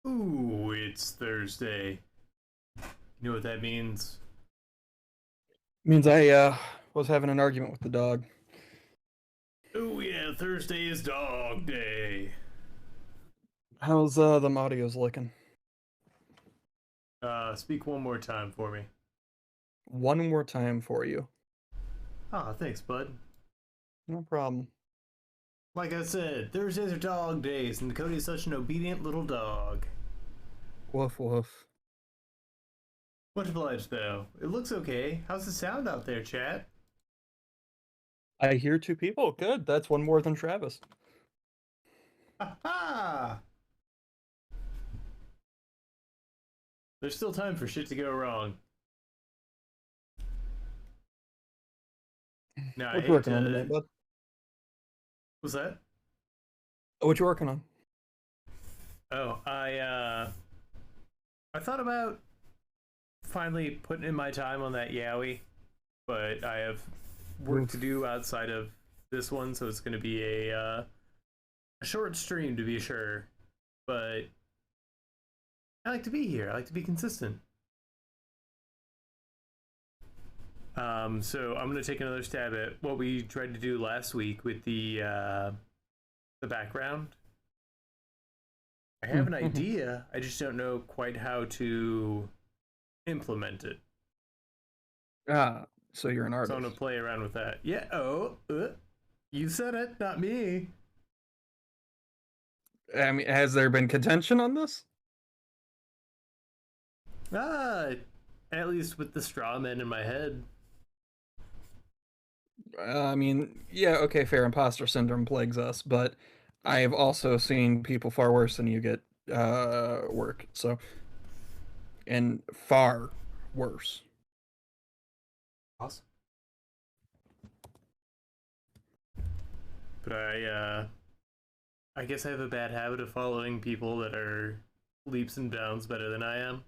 Ooh, it's Thursday. You know what that means? Means I was having an argument with the dog. Oh yeah, Thursday is dog day. How's the audios looking? Speak one more time for me. One more time for you. Ah, thanks, bud. No problem. Like I said, Thursdays are dog days, and Dakota is such an obedient little dog. Woof woof. Much obliged, though. It looks okay. How's the sound out there, chat? I hear two people. Good. That's one more than Travis. Ha ha! There's still time for shit to go wrong. Now, I What you hate working on to. tonight, bud? What's that? What you working on? Oh, I thought about finally putting in my time on that Yowie, but I have work to Oof. do outside of this one, so it's going to be a short stream to be sure. But I like to be here. I like to be consistent. So I'm going to take another stab at what we tried to do last week with the background. I have an idea. I just don't know quite how to implement it. So you're an So I'm gonna artist. play around with that. Yeah. Oh, you said it, not me. I mean, has there been contention on this? Ah, at least with the straw man in my head. I mean, yeah, okay, fair. Imposter syndrome plagues us, but I've also seen people far worse than you get work. So, and far worse. Awesome. But I guess I have a bad habit of following people that are leaps and bounds better than I am.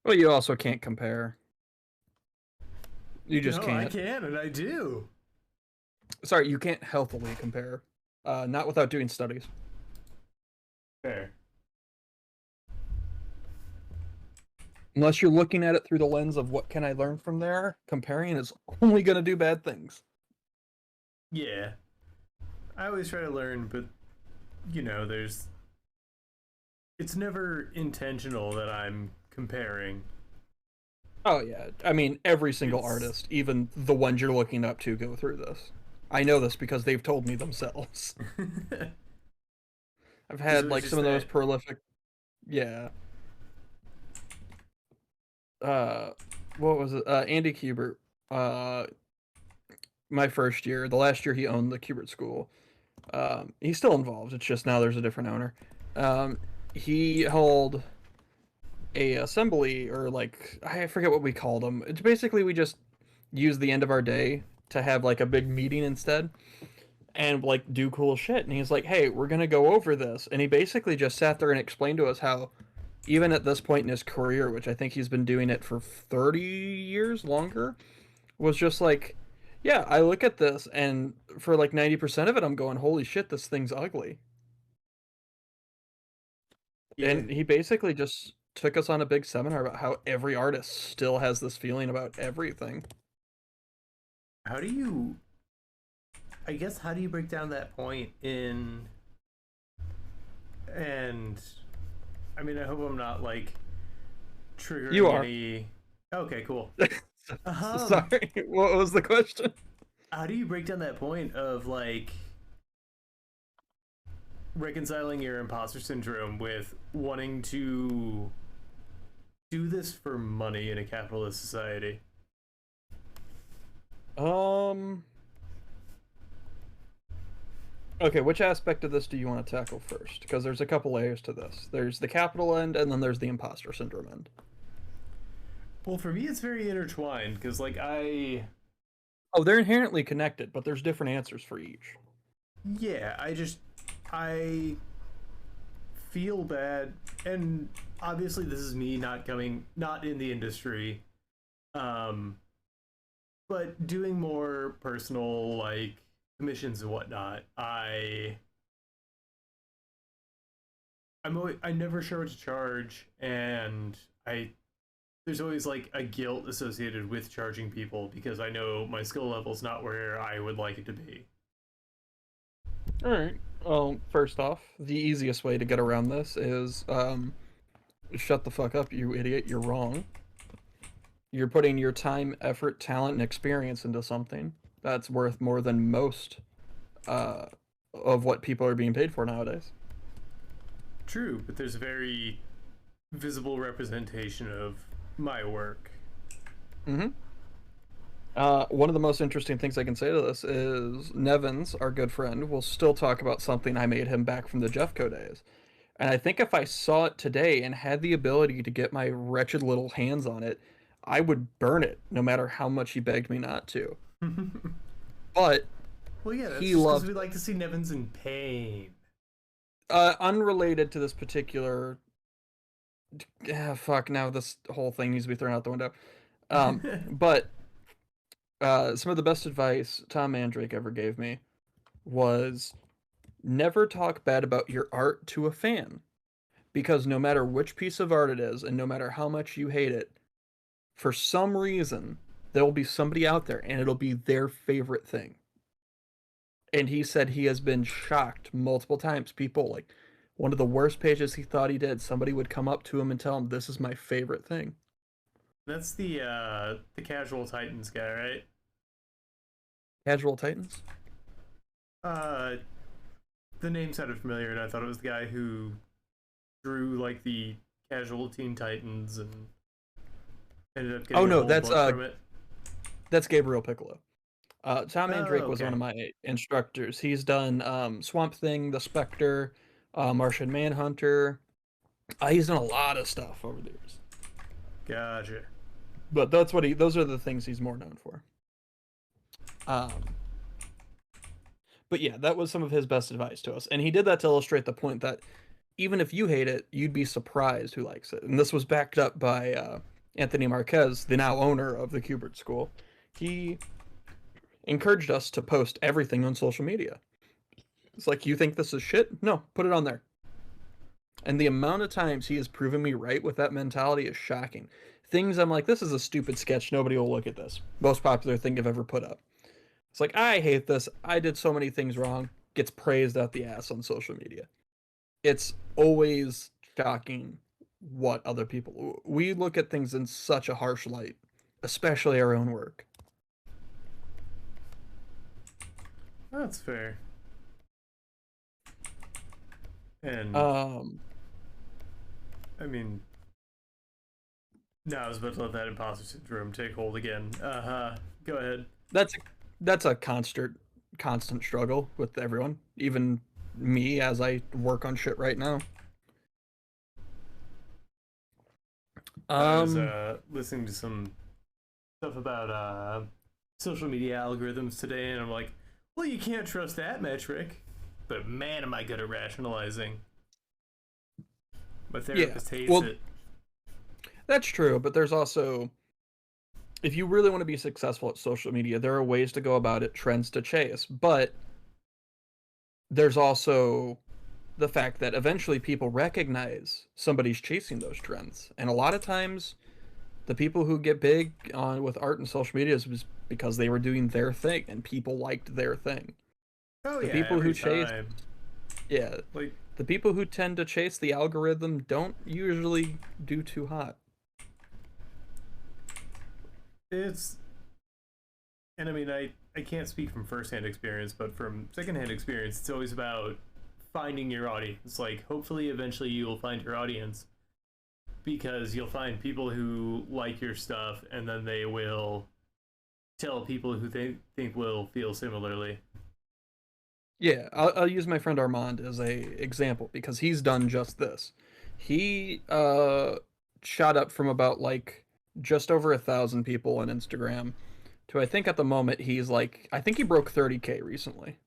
Well, you also can't compare. You just No, I can't. can, and I do. Sorry, you can't healthily compare. Not without doing studies. Fair. Unless you're looking at it through the lens of what can I learn from there, comparing is only going to do bad things. Yeah. I always try to learn, but there's. It's never intentional that I'm comparing. Oh yeah, I mean every single It's artist, even the ones you're looking up to, go through this. I know this because they've told me themselves. I've there's had always like some just of the that. most prolific. Yeah. Uh, what was it? Andy Kubert. Uh, my first year, the last year he owned the Kubert School. He's still involved. It's just now there's a different owner. Um, he held a assembly, or like I forget what we called them. It's basically we just use the end of our day to have like a big meeting instead and like do cool shit. And he's like, "Hey, we're gonna go over this," and he basically just sat there and explained to us how even at this point in his career, which I think he's been doing it for 30 years longer, was just like, yeah, I look at this and for like 90% of it I'm going, holy shit, this thing's ugly. Yeah. And he basically just took us on a big seminar about how every artist still has this feeling about everything. How do you? I guess how do you break down that point in? And I mean, I hope I'm not like You triggering are. any. Okay, cool. Um, Sorry, what was the question? how do you break down that point of like reconciling your imposter syndrome with wanting to do this for money in a capitalist society? Um, okay, which aspect of this do you want to tackle first? Because there's a couple layers to this. There's the capital end, and then there's the imposter syndrome end. Well, for me, it's very intertwined because, like, I, Oh, they're inherently connected, but there's different answers for each. yeah, I feel bad, and obviously, this is me not in the industry, um, but doing more personal, like, commissions and whatnot. I'm never sure what to charge, and I there's always like a guilt associated with charging people because I know my skill level's not where I would like it to be. All right. Well, first off, the easiest way to get around this is shut the fuck up, you idiot. You're wrong. You're putting your time, effort, talent, and experience into something that's worth more than most uh, of what people are being paid for nowadays. True, but there's a very visible representation of my work. Mm-hmm. One of the most interesting things I can say to this is Nevins, our good friend, will still talk about something I made him back from the Jeffco days. And I think if I saw it today and had the ability to get my wretched little hands on it, I would burn it, no matter how much he begged me not to. But Well, yeah, that's he just because loved, we like to see Nevins in pain. unrelated to this particular, fuck, now this whole thing needs to be thrown out the window. But some of the best advice Tom Mandrake ever gave me was never talk bad about your art to a fan. Because no matter which piece of art it is, and no matter how much you hate it, for some reason, there will be somebody out there and it'll be their favorite thing. And he said he has been shocked multiple times. People, like, one of the worst pages he thought he did, somebody would come up to him and tell him, "This is my favorite thing." That's the Casual Titans guy, right? Casual Titans? Uh, the name sounded familiar, and I thought it was the guy who drew like the Casual Teen Titans and ended up getting Oh a no, whole book from it. that's Gabriel Piccolo. Tom Mandrake was Okay. one of my instructors. He's done Swamp Thing, The Spectre, Martian Manhunter. He's done a lot of stuff over the years. Gotcha. But that's what he. Those are the things he's more known for. Um, but yeah, that was some of his best advice to us, and he did that to illustrate the point that even if you hate it, you'd be surprised who likes it. And this was backed up by Anthony Marquez, the now owner of the Kubert School. He encouraged us to post everything on social media. It's like, you think this is shit? No, put it on there. And the amount of times he has proven me right with that mentality is shocking. Things I'm like, this is a stupid sketch. Nobody will look at this. Most popular thing I've ever put up. It's like, I hate this. I did so many things wrong. Gets praised out the ass on social media. It's always shocking what other people. We look at things in such a harsh light, especially our own work. That's fair. And I mean, no, I was about to let that imposter syndrome take hold again. Go ahead. That's a constant struggle with everyone, even me as I work on shit right now. I was listening to some stuff about social media algorithms today, and I'm like, well, you can't trust that metric. But man, am I good at rationalizing. My therapist hates it. That's true, but there's also, if you really want to be successful at social media, there are ways to go about it, trends to chase. But there's also the fact that eventually people recognize somebody's chasing those trends. And a lot of times, the people who get big on with art and social media is because they were doing their thing and people liked their thing. Oh, The yeah, people every who chase, time. yeah, Like, the people who tend to chase the algorithm don't usually do too hot. it's. And I mean, I can't speak from firsthand experience, but from secondhand experience, it's always about finding your audience. Like, hopefully, eventually, you will find your audience because you'll find people who like your stuff, and then they will tell people who they think will feel similarly. Yeah, I'll use my friend Armand as a example because he's done just this. He shot up from about like just over 1,000 people on Instagram to, I think at the moment he's like, I think he broke 30K recently.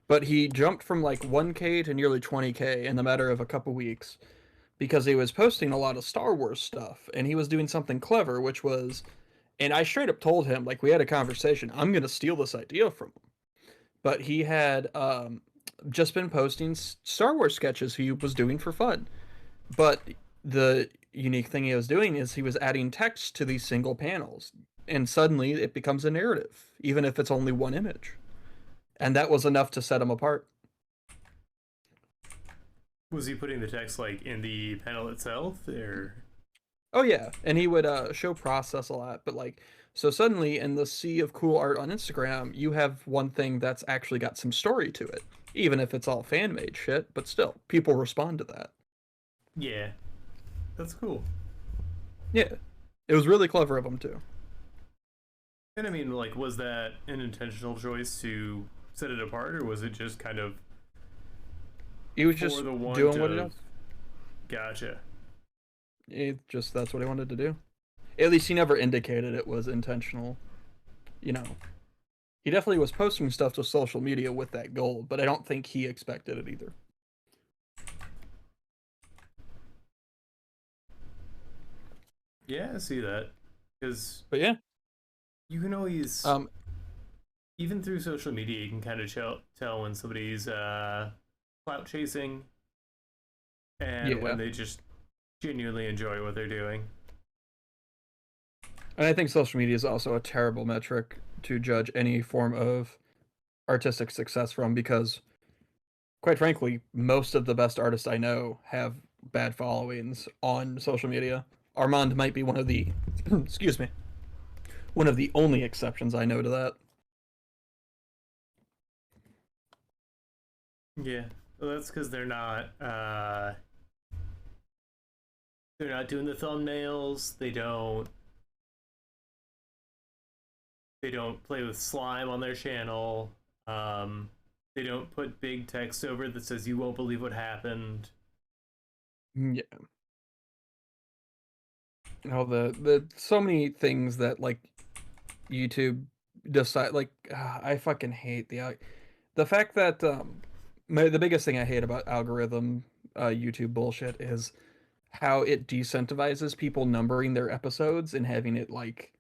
But he jumped from like 1K to nearly 20K in the matter of a couple weeks because he was posting a lot of Star Wars stuff and he was doing something clever, which was, and I straight up told him, like, we had a conversation, I'm gonna steal this idea from him. But he had just been posting Star Wars sketches he was doing for fun. But the unique thing he was doing is he was adding text to these single panels, and suddenly it becomes a narrative, even if it's only one image. And that was enough to set him apart. Was he putting the text like in the panel itself, or? Oh yeah, and he would show process a lot, but like so suddenly in the sea of cool art on Instagram, you have one thing that's actually got some story to it, even if it's all fan made shit. But still, people respond to that. Yeah, that's cool. Yeah, it was really clever of him too. And I mean, like, was that an intentional choice to set it apart, or was it just kind of He was for just the want doing what he of? does. Gotcha. It just that's what he wanted to do. At least he never indicated it was intentional. You know, he definitely was posting stuff to social media with that goal, but I don't think he expected it either. Yeah, I see that. Because But yeah, you can always, um, even through social media, you can kind of tell when somebody's clout chasing and yeah, when they just genuinely enjoy what they're doing. and I think social media is also a terrible metric to judge any form of artistic success from because, quite frankly, most of the best artists I know have bad followings on social media. Armand might be one of the, excuse me, one of the only exceptions I know to that. Yeah, well, that's because they're not doing the thumbnails. They don't play with slime on their channel. Um, they don't put big text over it that says you won't believe what happened. Yeah. Oh, the so many things that like YouTube decide like I fucking hate the fact that the biggest thing I hate about algorithm YouTube bullshit is how it decentivizes people numbering their episodes and having it like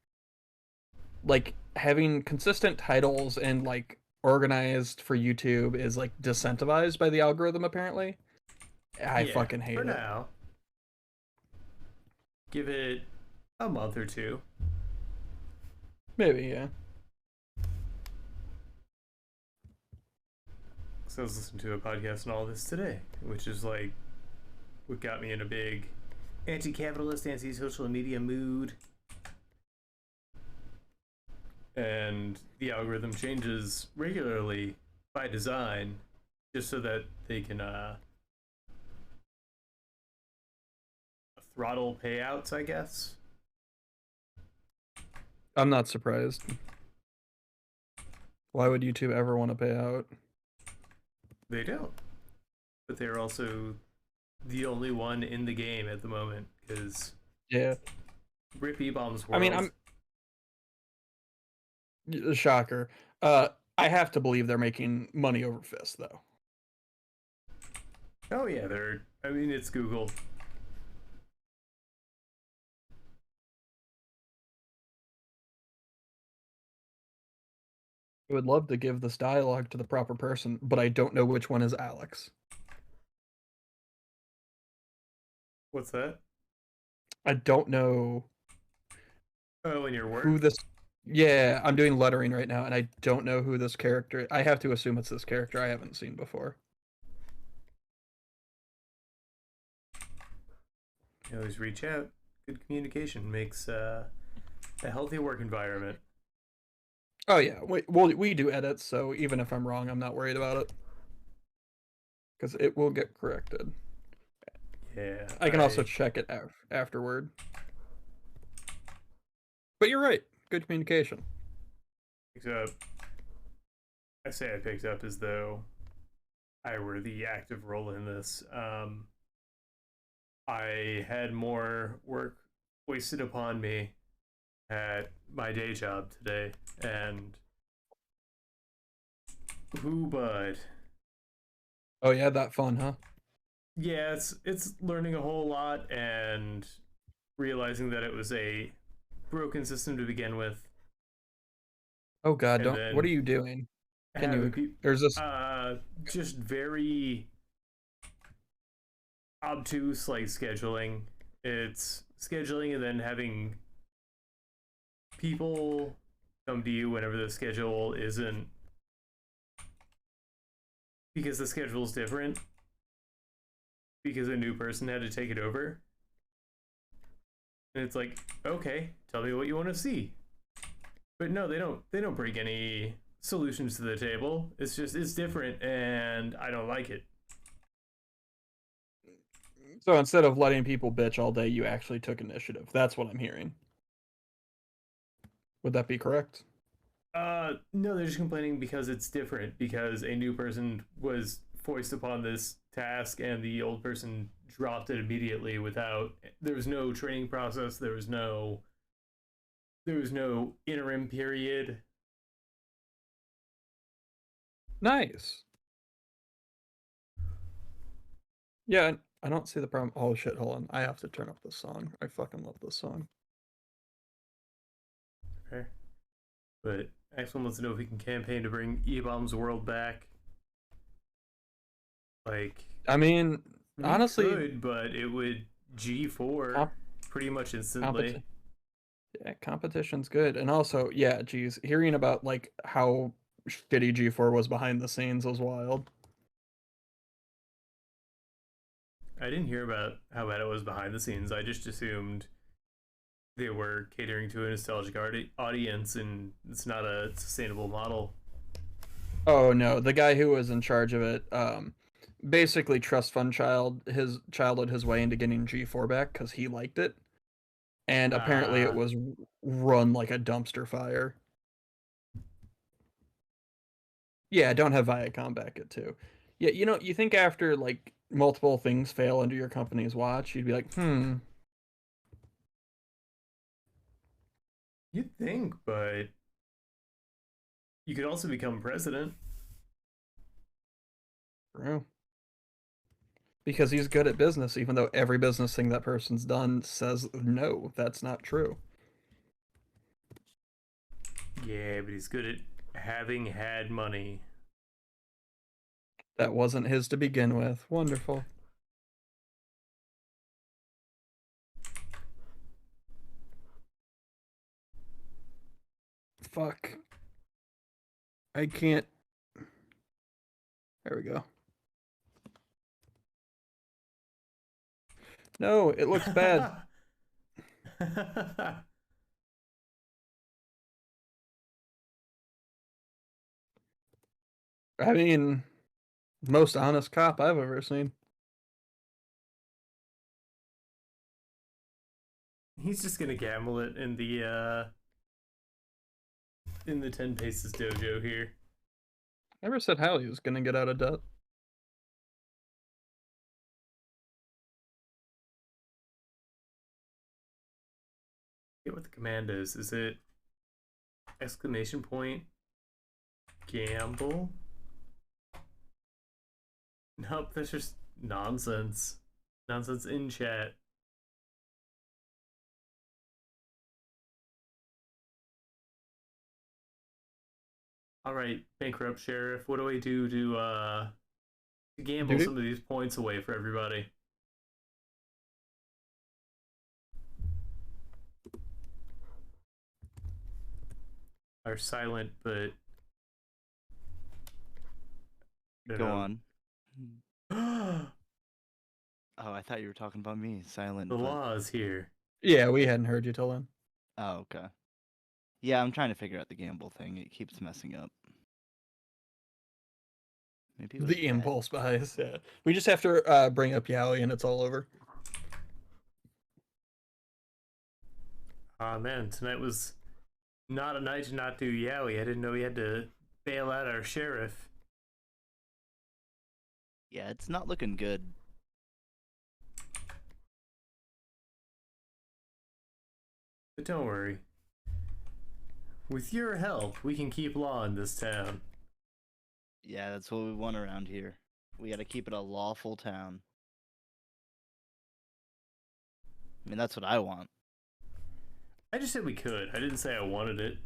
having consistent titles and like organized for YouTube is like decentivized by the algorithm apparently. I Yeah, fucking for hate it. now. Give it a month or two. Maybe, yeah. So I was listening to a podcast and all this today, which is like what got me in a big anti-capitalist, anti-social media mood. And the algorithm changes regularly by design, just so that they can throttle payouts, I guess. I'm not surprised. Why would YouTube ever want to pay out? They don't, but they're also the only one in the game at the moment because Yeah. Rip E-Bomb's I mean, World. shocker. I have to believe they're making money over fist though. Oh yeah, they're. I mean, it's Google. I would love to give this dialogue to the proper person, but I don't know which one is Alex. What's that? I don't know Oh, in your who work? this. Yeah, I'm doing lettering right now, and I don't know who this character. I have to assume it's this character I haven't seen before. You always reach out. Good communication makes a healthy work environment. Oh yeah, we do edits, so even if I'm wrong, I'm not worried about it because it will get corrected. Yeah, I can also check it afterward. But you're right. Good communication. picked up. I say I picked up as though I were the active role in this. I had more work wasted upon me at my day job today, and who bud. Oh yeah, that fun, huh? Yeah, it's learning a whole lot and realizing that it was a broken system to begin with, Oh god, and don't. What are then you doing? Can having you? people There's this. just very obtuse like scheduling. It's scheduling and then having people come to you whenever the schedule isn't, because the schedule is different, because a new person had to take it over. And it's like, okay, tell me what you want to see. But no, they don't bring any solutions to the table. It's just it's different and I don't like it. So instead of letting people bitch all day, you actually took initiative. That's what I'm hearing. Would that be correct? No, they're just complaining because it's different, because a new person was foisted upon this task and the old person dropped it immediately without, there was no training process, there was no interim period. Nice. Yeah, I don't see the problem. Oh shit, hold on. I have to turn up this song. I fucking love this song. Okay. But X1 wants to know if we can campaign to bring E-Bomb's world back. Like, I mean, we honestly, could, but it would G4 comp- pretty much instantly. competi- yeah, competition's good. And also, yeah, geez, hearing about like how shitty G4 was behind the scenes was wild. I didn't hear about how bad it was behind the scenes. I just assumed they were catering to a nostalgic audience, and it's not a sustainable model. Oh no, the guy who was in charge of it, basically trust fund his childhood his way into getting G4 back because he liked it, and apparently it Uh, was run like a dumpster fire. Yeah, don't have Viacom back it too. Yeah, you think after like multiple things fail under your company's watch, you'd be like, you'd think, but you could also become president. true. Because he's good at business, even though every business thing that person's done says no, that's not true. Yeah, but he's good at having had money. That wasn't his to begin with. Wonderful. Fuck. I can't. There we go. No, it looks bad. I mean, most honest cop I've ever seen. He's just gonna gamble it in the 10 paces dojo here. Never said how he was gonna get out of debt. Get what the command is. Is it exclamation point gamble? Nope, that's just nonsense. Nonsense in chat. All right, bankrupt sheriff. What do I do to gamble Dude, some of these points away for everybody? Are silent, but Go on. the Oh, I thought you were talking about me. Silent. But... law is here. yeah, we hadn't heard you till then. Oh, okay. Yeah, I'm trying to figure out the gamble thing. It keeps messing up. Maybe it was The impulse buys. Yeah, we just have to bring up Yowie, and it's all over. Oh man, tonight was not a night to not do Yowie. I didn't know we had to bail out our sheriff. Yeah, it's not looking good. But don't worry. With your help, we can keep law in this town. Yeah, that's what we want around here. We gotta keep it a lawful town. I mean, that's what I want. I just said we could. I didn't say I wanted it.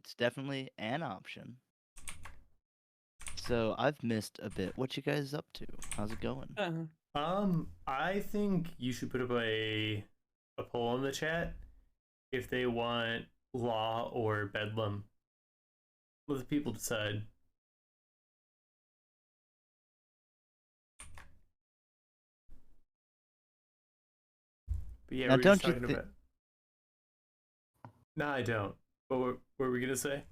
it's definitely an option. So I've missed a bit. What you guys up to? How's it going? I think you should put up a poll in the chat if they want law or bedlam. Let the people decide. But yeah, Now, we were don't just you talking thi- about. No, I don't. What were we gonna say?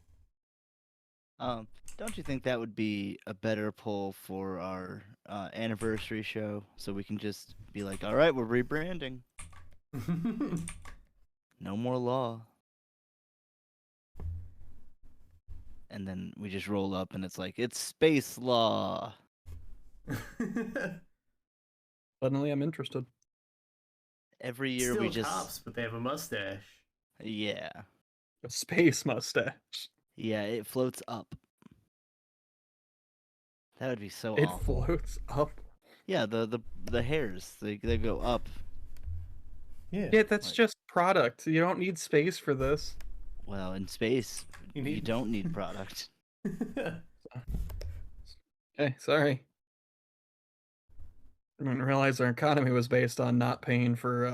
Don't you think that would be a better poll for our anniversary show? So we can just be like, all right, we're rebranding. No more law. And then we just roll up and it's like, it's space law. Suddenly, I'm interested. Every year Still we just. cops, but they have a mustache. Yeah. A space mustache. Yeah, it floats up. That would be so It awful. floats up. Yeah, the hairs, they go up. Yeah. Yeah, that's Like- just product. You don't need space for this. Well, in space, You you need- don't need product. Okay, sorry. I didn't realize our economy was based on not paying for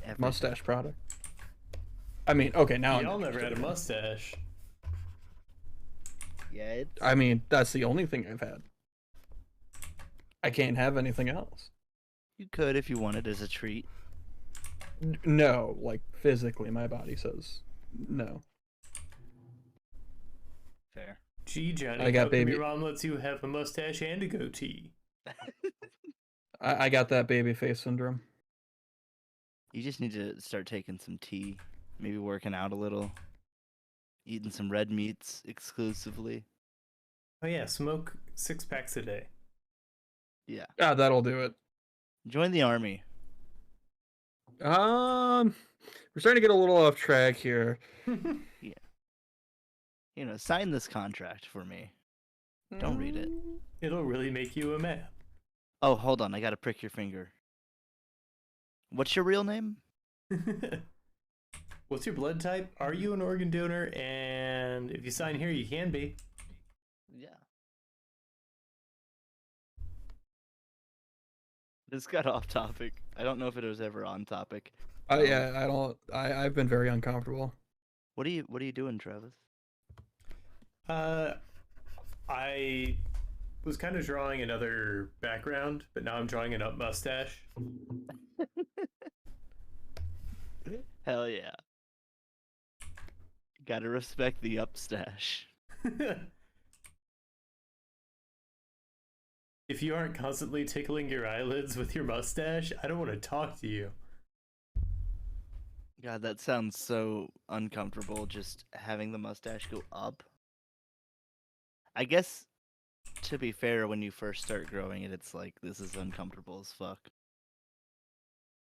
Everything. mustache product. I mean, okay, now Y'all I'm never had a interested. mustache. Yeah, it's. I mean, that's the only thing I've had. I can't have anything else. You could if you wanted as a treat. No, like physically, my body says no. Fair. Gee, Johnny, I got how come baby- your mom lets you have a mustache and a goatee? I got that baby face syndrome. You just need to start taking some tea, maybe working out a little, eating some red meats exclusively. Oh yeah, smoke 6 packs a day. Yeah. Ah, that'll do it. Join the army. We're starting to get a little off track here. You know, sign this contract for me. Don't read it. It'll really make you a man. Oh, hold on. I gotta prick your finger. What's your real name? What's your blood type? Are you an organ donor? And if you sign here, you can be. Yeah. This got off topic. I don't know if it was ever on topic. Yeah, I don't. I've been very uncomfortable. What are you doing, Travis? I was kind of drawing another background, but now I'm drawing an up mustache. Hell yeah. Gotta respect the upstash. If you aren't constantly tickling your eyelids with your mustache, I don't want to talk to you. God, that sounds so uncomfortable, just having the mustache go up. I guess, to be fair, when you first start growing it, it's like, this is uncomfortable as fuck.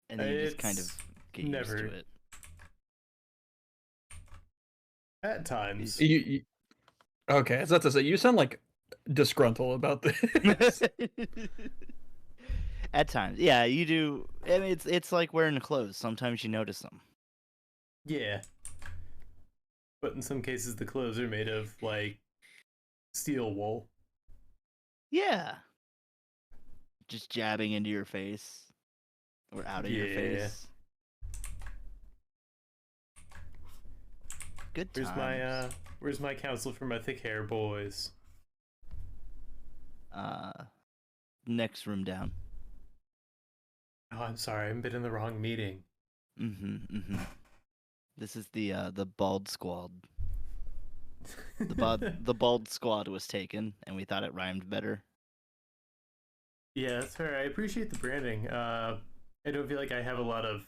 And then you just kind of It's get used never- to it. At times. Okay, I was about to say you sound like disgruntled about this. At times, yeah, you do. I mean, it's like wearing clothes. Sometimes you notice them. Yeah. But in some cases, the clothes are made of, like, steel wool. Yeah. Just jabbing into your face. Or out of your Yeah. face. Good times. Where's my counsel for my thick hair, boys? Next room down. Oh, I'm sorry, I've been in the wrong meeting. This is the bald squad. The bald squad was taken, and we thought it rhymed better. Yeah, that's fair. I appreciate the branding. I don't feel like I have a lot of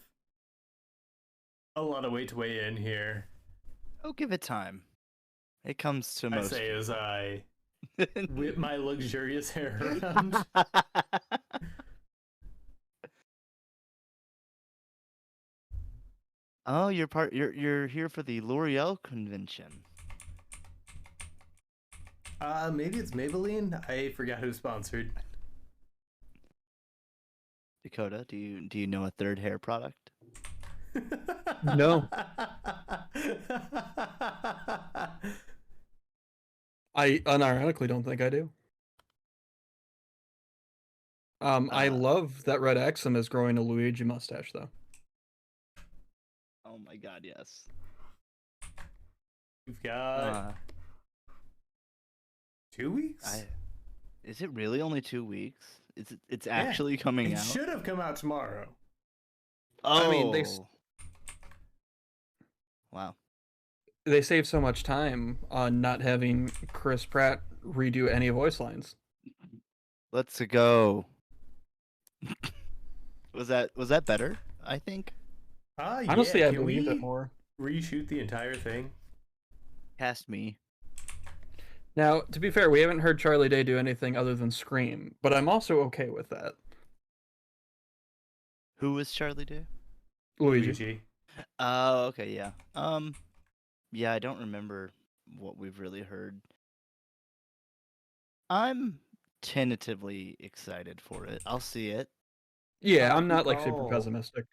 weight to weigh in here. Oh, give it time. It comes to I most. say as I whip my luxurious hair around. Oh, you're here for the L'Oreal convention. Maybe it's Maybelline. I forgot who sponsored. Dakota, do you know a third hair product? No. I unironically don't think I do. I Uh, love that Red Axum is growing a Luigi mustache, though. oh my god, yes. We've got Uh, 2 weeks. is it really only 2 weeks? It's Yeah, actually coming it out. should have come out tomorrow. Oh, I mean, wow. they save so much time on not having Chris Pratt redo any voice lines. Let's go. Was that better? I think. Honestly, Yeah. I Can believe it we more. reshoot the entire thing? Cast me. Now, to be fair, we haven't heard Charlie Day do anything other than scream, but I'm also okay with that. Who was Charlie Day? Luigi. Oh, okay, yeah. Yeah, I don't remember what we've really heard. I'm tentatively excited for it. I'll see it. Yeah, I'm You not like super call. pessimistic.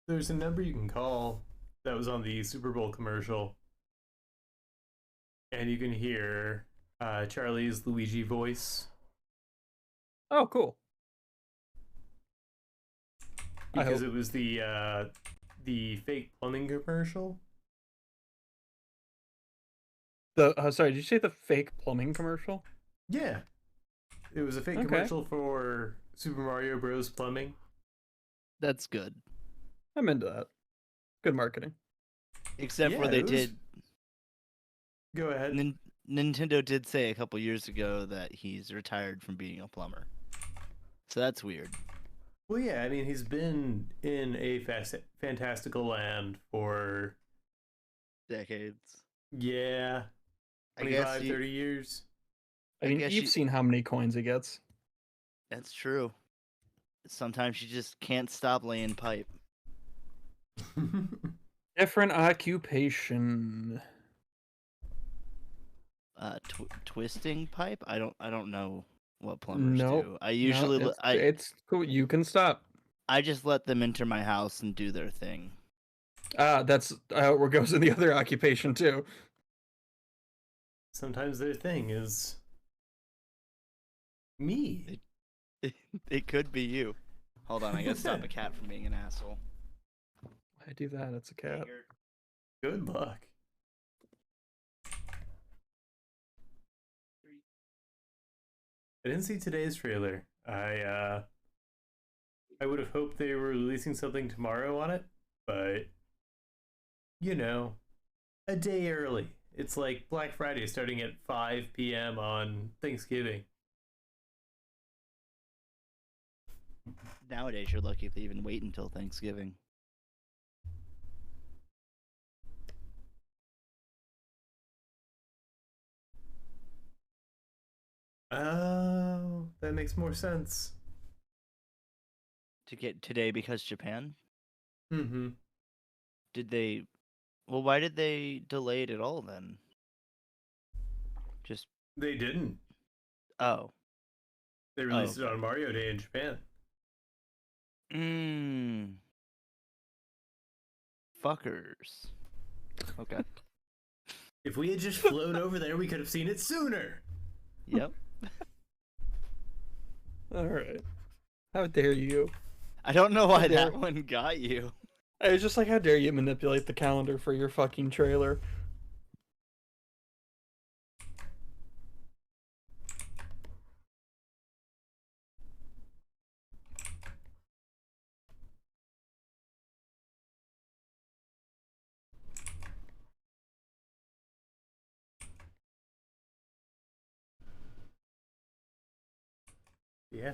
There's a number you can call that was on the Super Bowl commercial, and you can hear Charlie's Luigi voice Oh, cool. because it was the fake plumbing commercial. Sorry, did you say the fake plumbing commercial? Yeah, it was a fake Okay. commercial for Super Mario Bros. Plumbing. That's good. I'm into that. Good marketing. Except for Yeah, they it was- did. Go ahead. Nintendo did say a couple years ago that he's retired from being a plumber. So that's weird. Well, yeah, I mean, he's been in a fantastical land for, Decades. yeah, I guess 25, 30 years. I mean, guess you've seen how many coins he gets. That's true. Sometimes you just can't stop laying pipe. Different occupation. Twisting pipe? I don't know what plumbers Nope. do. I usually No, it's cool. You can stop. I just let them enter my house and do their thing. That's how it goes in the other occupation too. Sometimes their thing is me. It could be you. Hold on, I gotta stop a cat from being an asshole. I do that. It's a cat. Good luck. I didn't see today's trailer. I would have hoped they were releasing something tomorrow on it, but you know, a day early. It's like Black Friday starting at 5 p.m. on Thanksgiving. Nowadays, you're lucky if they even wait until Thanksgiving. Oh, that makes more sense. To get today because Japan? Mm-hmm. Did they... Well, why did they delay it at all then? Just... They didn't. Oh. They released it on Mario Day in Japan. Fuckers. Okay. If we had just flown over there, we could have seen it sooner. Yep. All right. How dare you? I don't know why How dare- that one got you. I was just like, how dare you manipulate the calendar for your fucking trailer? Yeah.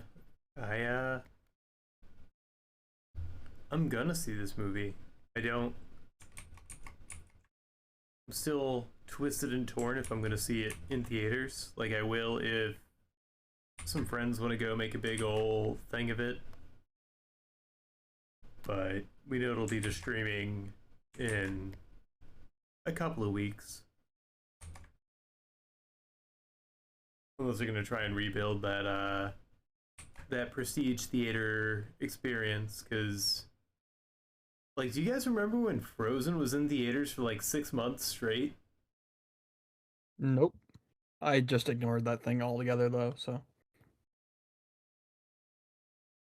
I'm gonna see this movie. I'm still twisted and torn if I'm gonna see it in theaters. Like I will if some friends want to go make a big old thing of it. But we know it'll be just streaming in a couple of weeks. Unless they're gonna try and rebuild that prestige theater experience, because like, do you guys remember when Frozen was in theaters for like 6 months straight? Nope. I just ignored that thing altogether, though. So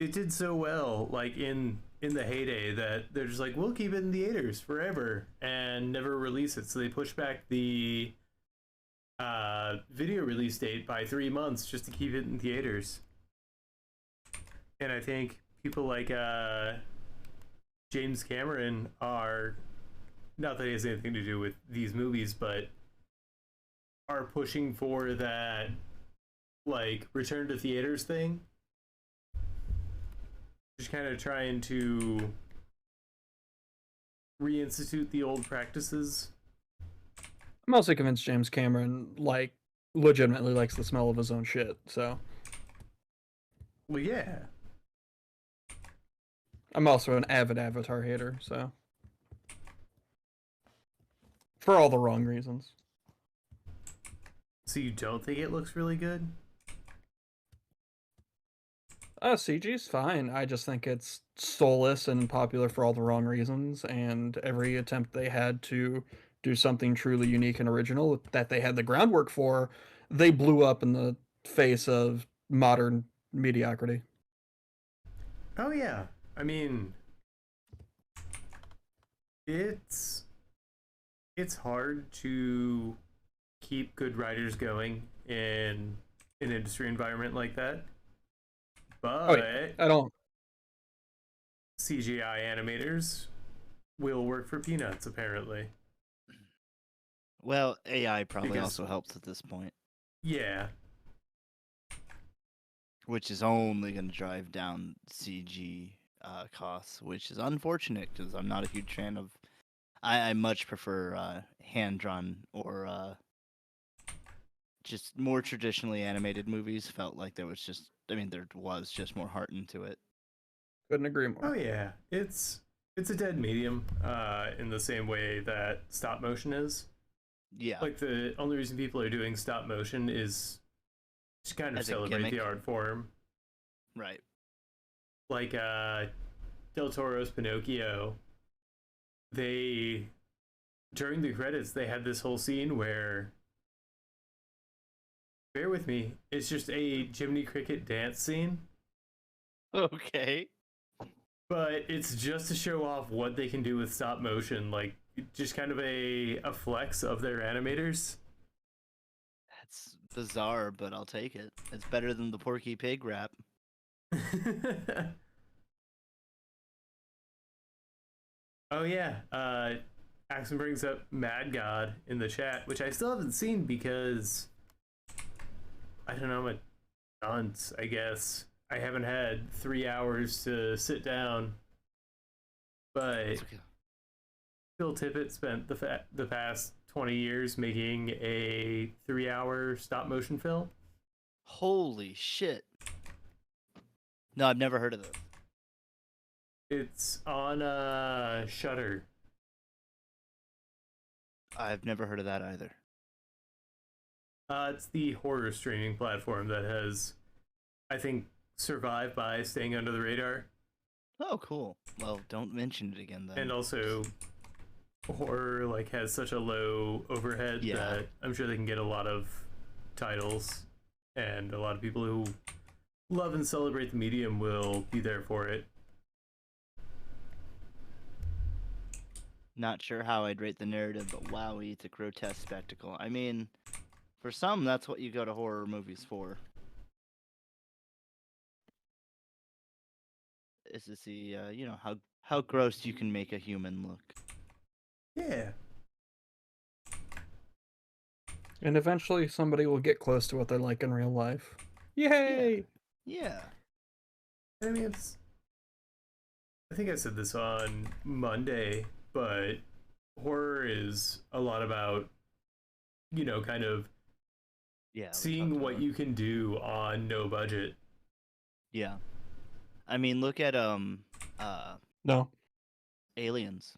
It did so well, like in the heyday, that they're just like, we'll keep it in theaters forever and never release it. So they pushed back the video release date by 3 months just to keep it in theaters. And I think people like James Cameron are, not that he has anything to do with these movies, but are pushing for that like return to theaters thing. Just kind of trying to reinstitute the old practices. I'm also convinced James Cameron legitimately likes the smell of his own shit. So Well, yeah. I'm also an avid Avatar hater. So for all the wrong reasons. So you don't think it looks really good? CG's fine. I just think it's soulless and popular for all the wrong reasons, and every attempt they had to do something truly unique and original that they had the groundwork for, they blew up in the face of modern mediocrity. Oh yeah. I mean, it's it's hard to keep good writers going in an industry environment like that. Oh But yeah, I don't. CGI animators will work for peanuts, apparently. Well, AI probably Because- also helps at this point, Yeah. which is only going to drive down CG costs, which is unfortunate because I'm not a huge fan of. I much prefer hand drawn or just more traditionally animated movies. Felt like there was just, I mean, there was just more heart into it. Couldn't agree more. Oh yeah. It's a dead medium, in the same way that stop motion is. Yeah, Like the only reason people are doing stop motion is to kind of As a celebrate the gimmick. art form. right. Like Del Toro's Pinocchio, they during the credits they had this whole scene where, bear with me, it's just a Jiminy Cricket dance scene, Okay. but it's just to show off what they can do with stop motion, like just kind of a flex of their animators. That's bizarre, but I'll take it. It's better than the Porky Pig rap. Oh yeah, Axon brings up Mad God in the chat, which I still haven't seen because I don't know, I'm a dunce, I guess. I haven't had 3 hours to sit down, but It's okay. Phil Tippett spent the past 20 years making a 3 hour stop motion film. Holy shit. No, I've never heard of this. It's on Shudder. I've never heard of that either. It's the horror streaming platform that has, I think, survived by staying under the radar. Oh, cool. Well, don't mention it again then. And also, horror like has such a low overhead Yeah. that I'm sure they can get a lot of titles, and a lot of people who love and celebrate the medium will be there for it. Not sure how I'd rate the narrative, but wowie, it's a grotesque spectacle. I mean, for some, that's what you go to horror movies for. Is to see, how gross you can make a human look. Yeah. And eventually somebody will get close to what they're like in real life. Yay! Yeah. I mean, I think I said this on Monday, but horror is a lot about, kind of Yeah. we seeing talked what about- you can do on no budget. Yeah. I mean, look at No. Aliens.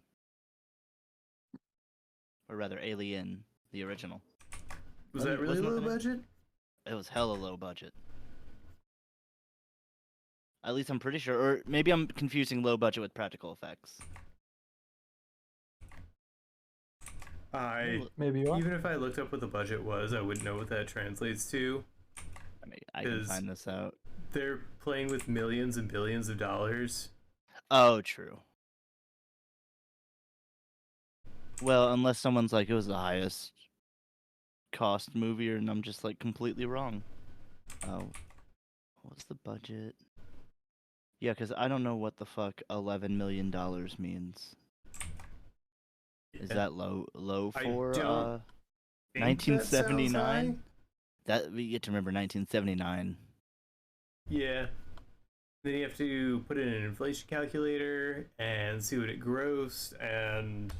Or rather, Alien, the original. Was that really Wasn't low that an- budget? It was hella low budget. At least I'm pretty sure, or maybe I'm confusing low budget with practical effects. I Maybe you are. even if I looked up what the budget was, I wouldn't know what that translates to I mean, I can because find this out. they're playing with millions and billions of dollars. Oh, true. Well, unless someone's like, it was the highest cost movie, and I'm just like completely wrong. Oh, what's the budget? Yeah, because I don't know what the fuck $11 million means. Is Yeah. that low I for don't think that sounds high. 1979? That we get to remember 1979. Yeah. Then you have to put in an inflation calculator and see what it grossed and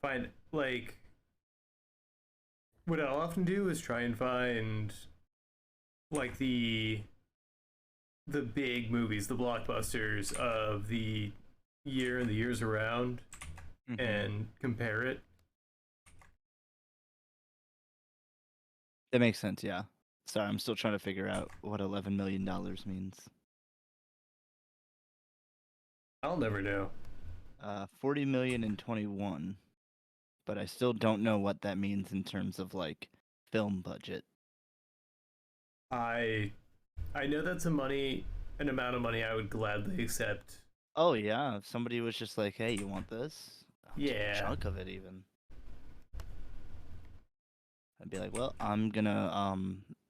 find like what I'll often do is try and find like the big movies, the blockbusters of the year and the years around and compare it. That makes sense, yeah. Sorry, I'm still trying to figure out what $11 million means. I'll never know. 40 million in 21, but I still don't know what that means in terms of like film budget. I know that's an amount of money I would gladly accept. Oh yeah, if somebody was just like, "Hey, you want this?" I'll take Yeah. a chunk of it even. I'd be like, "Well, I'm gonna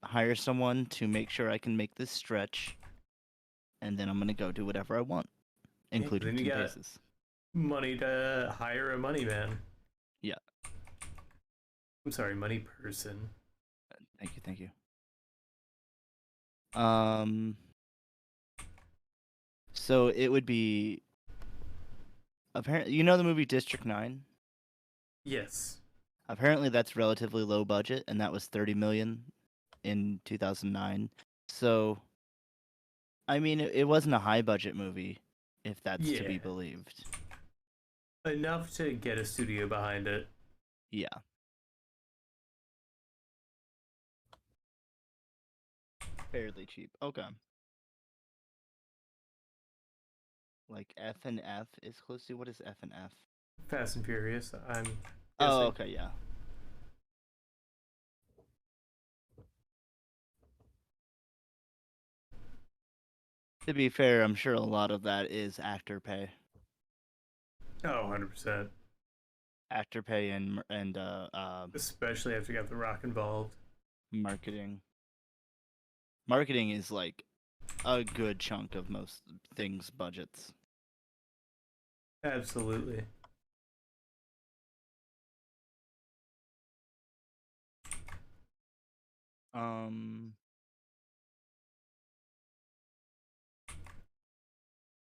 hire someone to make sure I can make this stretch, and then I'm gonna go do whatever I want, including then you two got faces." money to hire a money man. Yeah. I'm sorry, money person. Thank you. So it would be apparently, you know the movie District 9? Yes. Apparently that's relatively low budget, and that was 30 million in 2009. So I mean, it wasn't a high budget movie, if that's to be Yeah. believed. Enough to get a studio behind it. Yeah. Fairly cheap. Okay. Like F and F is close to, what is F and F? Fast and Furious. I'm guessing. Oh, okay, yeah. To be fair, I'm sure a lot of that is actor pay. Oh, 100%. Actor pay and Especially after you got The Rock involved. marketing. Marketing is like a good chunk of most things' budgets. Absolutely.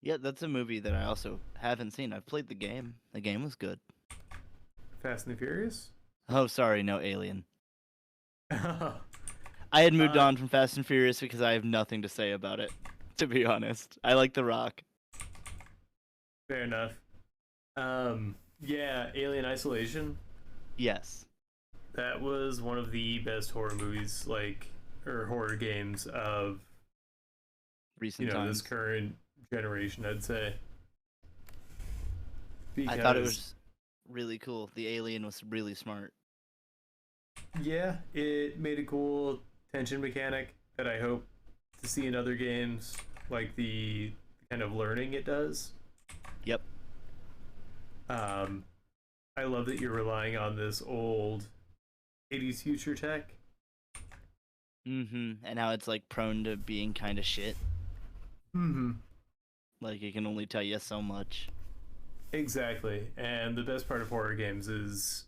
Yeah, that's a movie that I also haven't seen. I've played the game. The game was good. Fast and the Furious? Oh, sorry, no Alien. Fair I had moved on from Fast and Furious because I have nothing to say about it, to be honest. I like The Rock. enough. Yeah, Alien Isolation. Yes. That was one of the best horror movies, or horror games of Recent times. this current generation, I'd say. I thought it was really cool. The alien was really smart. Yeah, it made a cool tension mechanic that I hope to see in other games, like the kind of learning it does. Yep. I love that you're relying on this old 80s future tech. Mm-hmm. And how it's like prone to being kind of shit. Mm-hmm. Like it can only tell you so much. Exactly. And the best part of horror games is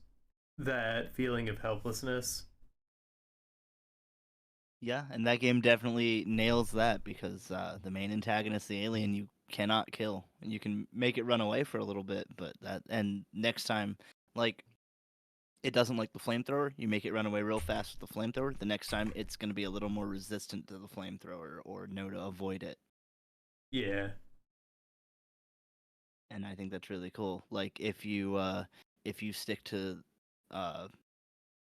that feeling of helplessness. Yeah, and that game definitely nails that because the main antagonist, the alien, you cannot kill. And you can make it run away for a little bit, but and next time, like, it doesn't like the flamethrower. You make it run away real fast with the flamethrower. The next time, it's going to be a little more resistant to the flamethrower or know to avoid it. Yeah. And I think that's really cool. Like if you stick to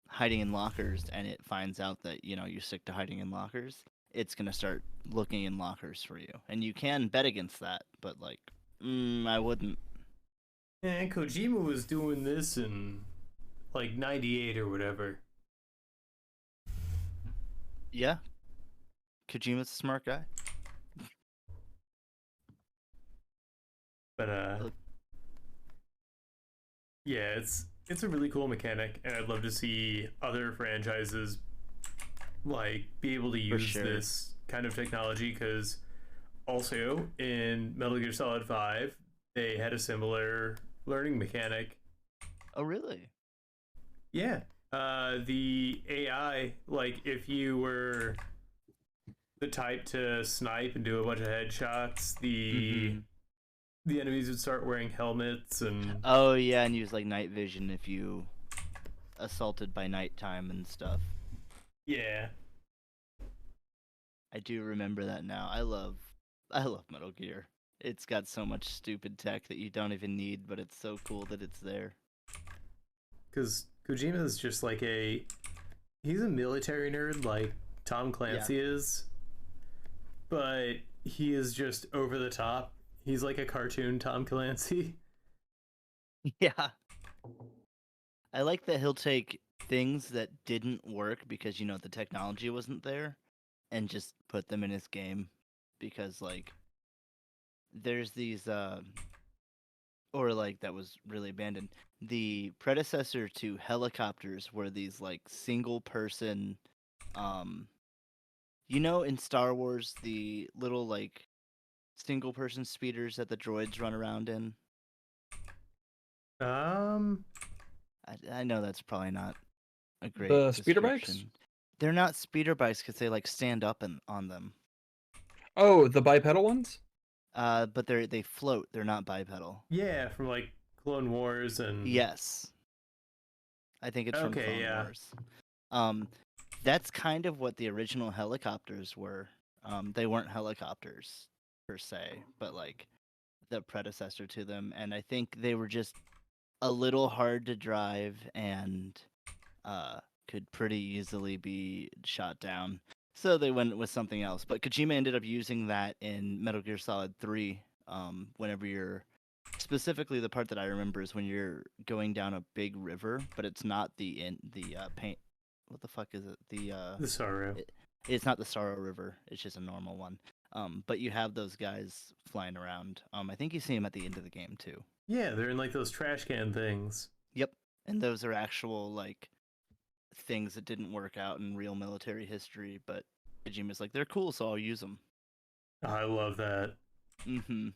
hiding in lockers and it finds out that you stick to hiding in lockers, it's gonna start looking in lockers for you, and you can bet against that. But like, I wouldn't. And Kojima was doing this in like '98 or whatever. Yeah, Kojima's a smart guy. But yeah, it's a really cool mechanic, and I'd love to see other franchises like be able to use sure. this kind of technology. Because also in Metal Gear Solid 5, they had a similar learning mechanic. Oh, really? Yeah, the AI, like if you were the type to snipe and do a bunch of headshots, the enemies would start wearing helmets and Oh yeah, and use like night vision if you assaulted by nighttime and stuff. yeah. I do remember that now. I love Metal Gear. It's got so much stupid tech that you don't even need, but it's so cool that it's there. Because Kojima is just like he's a military nerd like Tom Clancy is, but he is just over the top. He's like a cartoon Tom Clancy. Yeah. I like that he'll take things that didn't work because the technology wasn't there and just put them in his game because like there's these or like that was really abandoned. The predecessor to helicopters were these like single person um in Star Wars the little like single person speeders that the droids run around in. Um, I know that's probably not a great The speeder bikes? description. They're not speeder bikes because they like stand up on them. Oh, the bipedal ones? But they float. They're not bipedal. yeah, from like Clone Wars and Yes, I think it's from okay, Clone yeah. Wars. That's kind of what the original helicopters were. They weren't helicopters per se, but like the predecessor to them, and I think they were just a little hard to drive and could pretty easily be shot down. So they went with something else. But Kojima ended up using that in Metal Gear Solid 3. Whenever you're specifically the part that I remember is when you're going down a big river, but it's not the paint. What the fuck is it? The Sorrow. It's not the Sorrow River. It's just a normal one. But you have those guys flying around. I think you see them at the end of the game too. Yeah, they're in like those trash can things. Yep, and those are actual like things that didn't work out in real military history, but Kojima's like, they're cool, so I'll use them. Oh, I love that. Mm-hmm.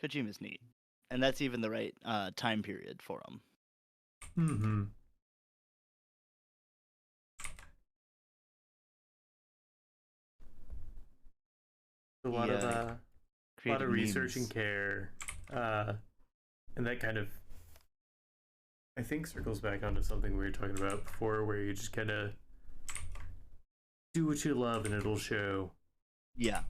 Kojima's neat. And that's even the right time period for him. Mm-hmm. A lot of research and care, and that kind of, I think, circles back onto something we were talking about before, where you just kind of do what you love and it'll show. Yeah.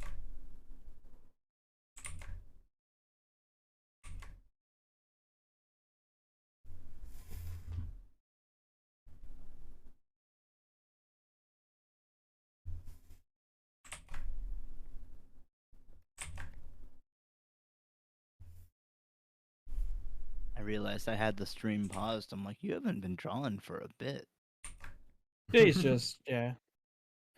I realized I had the stream paused. I'm like, you haven't been drawing for a bit. He's just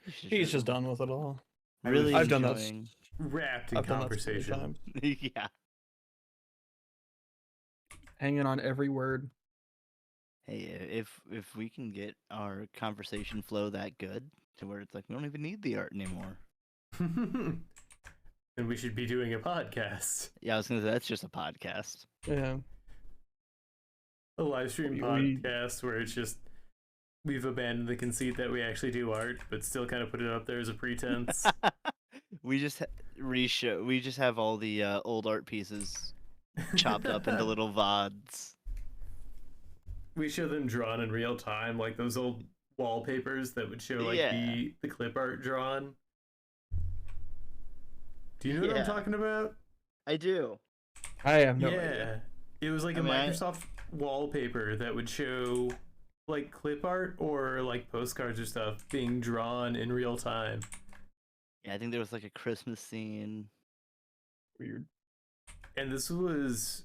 he's just done with it all. Really I've done enjoying... that. Wrapped in I've done that so many conversation. times. Yeah. Hanging on every word. Hey, if we can get our conversation flow that good to where it's like we don't even need the art anymore. And we should be doing a podcast. Yeah, I was gonna say that's just a podcast. Yeah. A live stream podcast where it's just we've abandoned the conceit that we actually do art, but still kind of put it up there as a pretense. We just reshow. We just have all the old art pieces chopped up into little VODs. We show them drawn in real time, like those old wallpapers that would show like the clip art drawn. Do you know what I'm talking about? I do. I have no idea. It was like a Microsoft wallpaper that would show like clip art or like postcards or stuff being drawn in real time. Yeah, I think there was like a Christmas scene. Weird. And this was,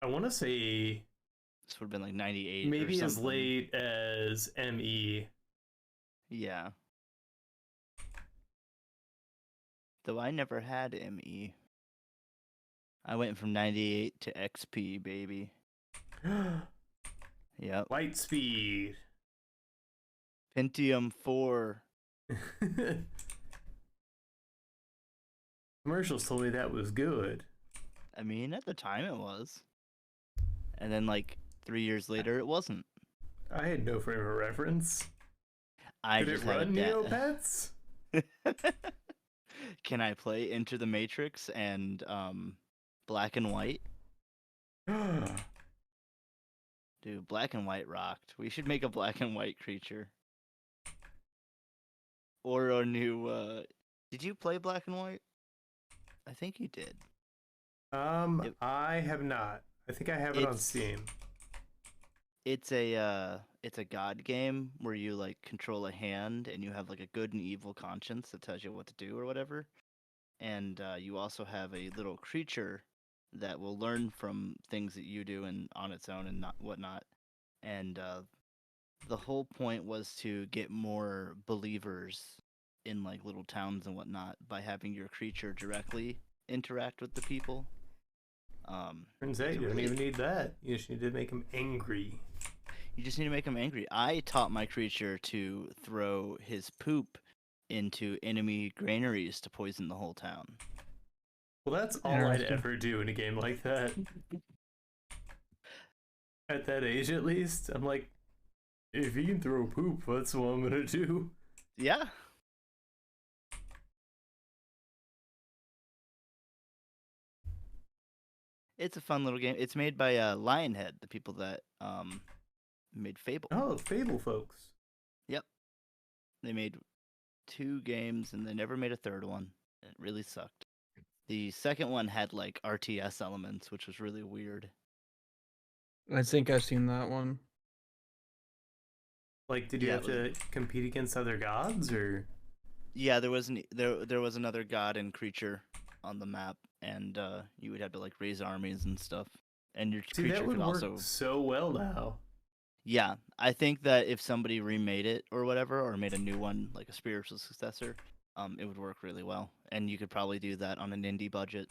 I want to say, This would have been like 98 maybe or as something. late as ME. Yeah. Though I never had ME. I went from 98 to XP, baby. Yep. Light speed. Pentium 4. Commercials told me that was good. I mean, at the time it was. And then like 3 years later it wasn't. I had no frame of reference. I Did just it have run a Neopets? Can I play Into the Matrix and Black and White? Dude, Black and White rocked. We should make a Black and White creature. Or a new did you play Black and White? I think you did. I have not. I think I have it on Steam. It's a god game where you like control a hand and you have like a good and evil conscience that tells you what to do or whatever. And you also have a little creature that will learn from things that you do and on its own and not whatnot. And the whole point was to get more believers in like little towns and whatnot by having your creature directly interact with the people. Turns out you don't even need that. You just need to make him angry. You just need to make him angry. I taught my creature to throw his poop into enemy granaries to poison the whole town. Well, that's all I'd ever do in a game like that. At that age, at least. I'm like, if he can throw poop, that's what I'm gonna do. Yeah. It's a fun little game. It's made by Lionhead, the people that made Fable. Oh, Fable folks. Yep. They made 2 games and they never made a third one. It really sucked. The second one had like RTS elements, which was really weird. I think I've seen that one. Like, did you have to compete against other gods, or? Yeah, there was another god and creature on the map, and you would have to like raise armies and stuff. And your creature that would could work also so well now. Yeah, I think that if somebody remade it or whatever, or made a new one like a spiritual successor, it would work really well. And you could probably do that on an indie budget,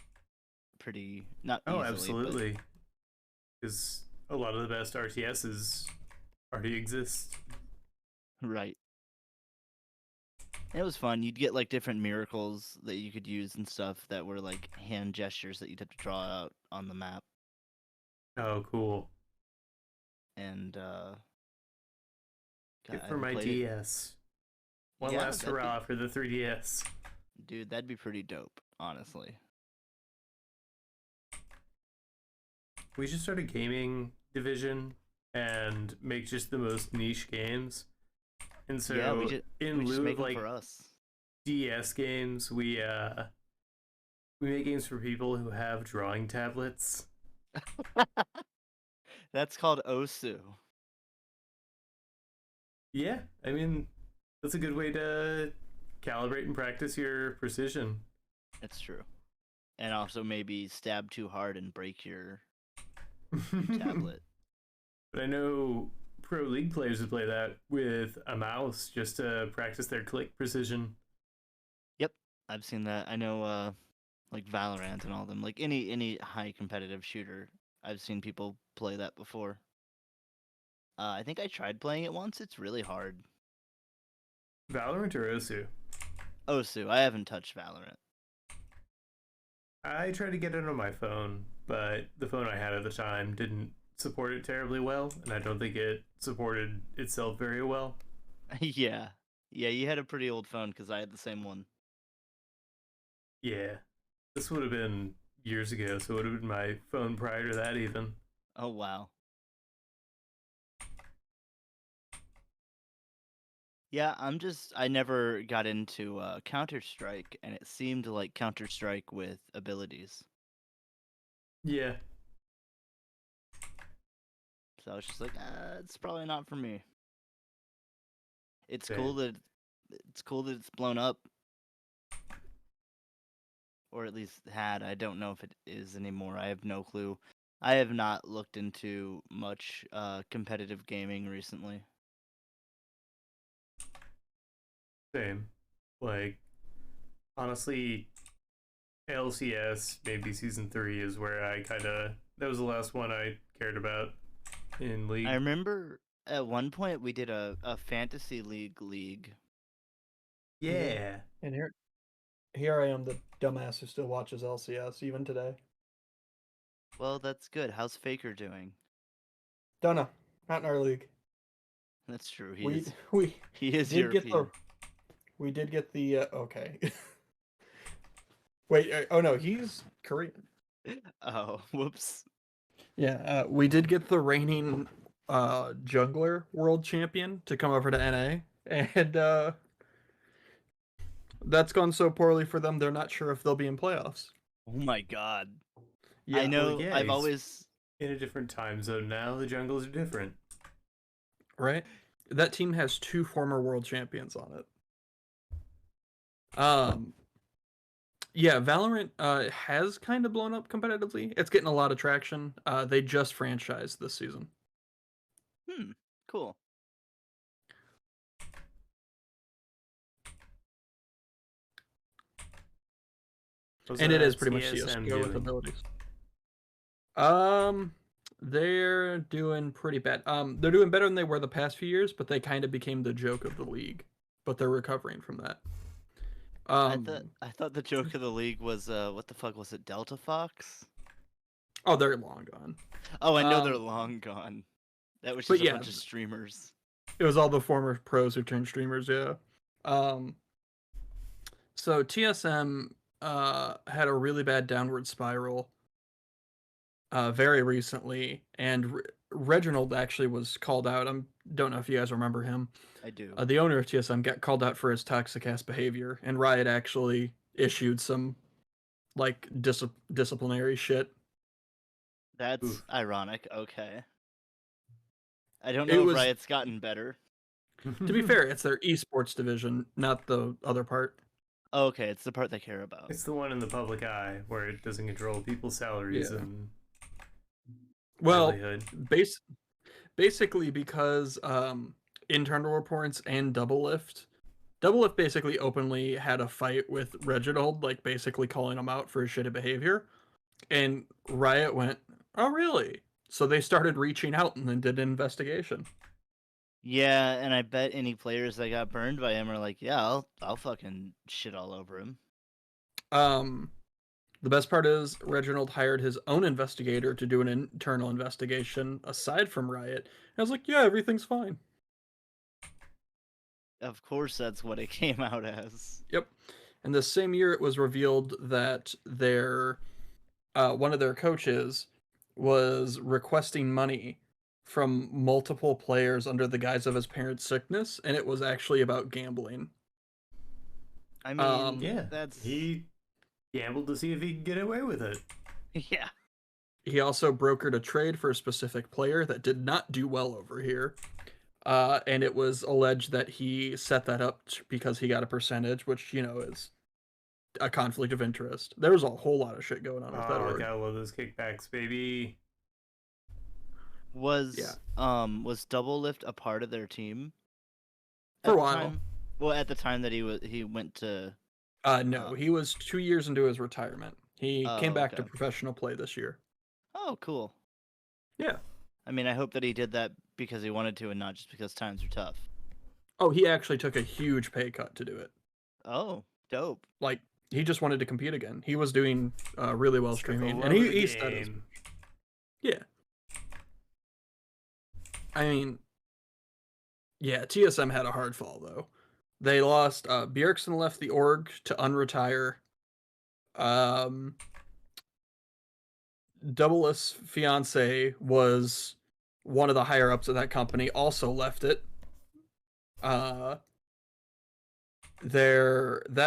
pretty not easily. Oh, absolutely. Because a lot of the best RTSs already exist. Right. And it was fun. You'd get like different miracles that you could use and stuff that were like hand gestures that you'd have to draw out on the map. Oh, cool. And good for my DS. One last hurrah for the 3DS. Dude, that'd be pretty dope, honestly. We should start a gaming division and make just the most niche games. And so in lieu of like DS games, we make games for people who have drawing tablets. That's called Osu. Yeah, I mean, that's a good way to calibrate and practice your precision. That's true. And also maybe stab too hard and break your tablet. But I know Pro League players who play that with a mouse just to practice their click precision. Yep, I've seen that. I know like Valorant and all them. Like any high competitive shooter, I've seen people play that before. I think I tried playing it once. It's really hard. Valorant or Osu? Osu. I haven't touched Valorant. I tried to get it on my phone, but the phone I had at the time didn't support it terribly well, and I don't think it supported itself very well. Yeah, you had a pretty old phone because I had the same one. Yeah, this would have been years ago, so it would have been my phone prior to that even. Oh, wow. Yeah, I never got into Counter-Strike, and it seemed like Counter-Strike with abilities. Yeah. So I was just like, it's probably not for me. It's cool that it's blown up. or at least had. I don't know if it is anymore. I have no clue. I have not looked into much competitive gaming recently. Same. Like, honestly, LCS, maybe Season 3 is where I kind of... That was the last one I cared about in League. I remember at one point we did a fantasy league. Yeah. And here I am, the dumbass who still watches LCS even today. Well, that's good. How's Faker doing? Don't know. Not in our league. That's true. We He is did get European. we did get the okay. Wait, oh no, he's Korean. Oh, whoops. Yeah, we did get the reigning jungler world champion to come over to NA, and that's gone so poorly for them. They're not sure if they'll be in playoffs. Oh my god. Yeah, I know. Well, yeah, I've he's always. in a different time zone now. The jungles are different. right. That team has 2 former world champions on it. Yeah, Valorant has kind of blown up competitively. It's getting a lot of traction. They just franchised this season. Cool. And it is pretty much TSM CSGO with doing? abilities. They're doing pretty bad. They're doing better than they were the past few years, but they kind of became the joke of the league. But they're recovering from that. I thought the joke of the league was what the fuck was it, Delta Fox? Oh, they're long gone. Oh, I know they're long gone. That was but just a yeah. bunch of streamers. It was all the former pros who turned streamers, yeah. So TSM had a really bad downward spiral very recently, and Reginald actually was called out. I don't know if you guys remember him. I do. The owner of TSM got called out for his toxic ass behavior, and Riot actually issued some like disciplinary shit. That's Oof. ironic. Okay. I don't It know if was- Riot's gotten better. To be fair, it's their esports division, not the other part. Oh, okay, it's the part they care about. It's the one in the public eye where it doesn't control people's salaries Yeah. and Well, livelihood. basically because internal reports and Doublelift basically openly had a fight with Reginald, like basically calling him out for his shitty behavior, and Riot went, "Oh, really?" So they started reaching out and then did an investigation. Yeah, and I bet any players that got burned by him are like, yeah, I'll fucking shit all over him. The best part is Reginald hired his own investigator to do an internal investigation aside from Riot. And I was like, yeah, everything's fine. Of course, that's what it came out as. Yep. And the same year, it was revealed that their one of their coaches was requesting money from multiple players under the guise of his parents' sickness, and it was actually about gambling. I mean, Yeah, that's he gambled to see if he could get away with it. yeah. He also brokered a trade for a specific player that did not do well over here. And it was alleged that he set that up because he got a percentage, which, is a conflict of interest. There was a whole lot of shit going on with that Oh, I org. gotta love those kickbacks, baby. Was Doublelift a part of their team? For a at the while. time? Well, at the time that he went to. No, he was 2 years into his retirement. He came back to okay. professional play this year. Oh, cool. Yeah. I mean, I hope that he did that because he wanted to and not just because times are tough. Oh, he actually took a huge pay cut to do it. Oh, dope. Like, he just wanted to compete again. He was doing really well streaming, Love and the he said it. game. Yeah. I mean, yeah, TSM had a hard fall, though. They lost, Bjergsen left the org to unretire. Doubleless fiance was one of the higher ups of that company, also left it. That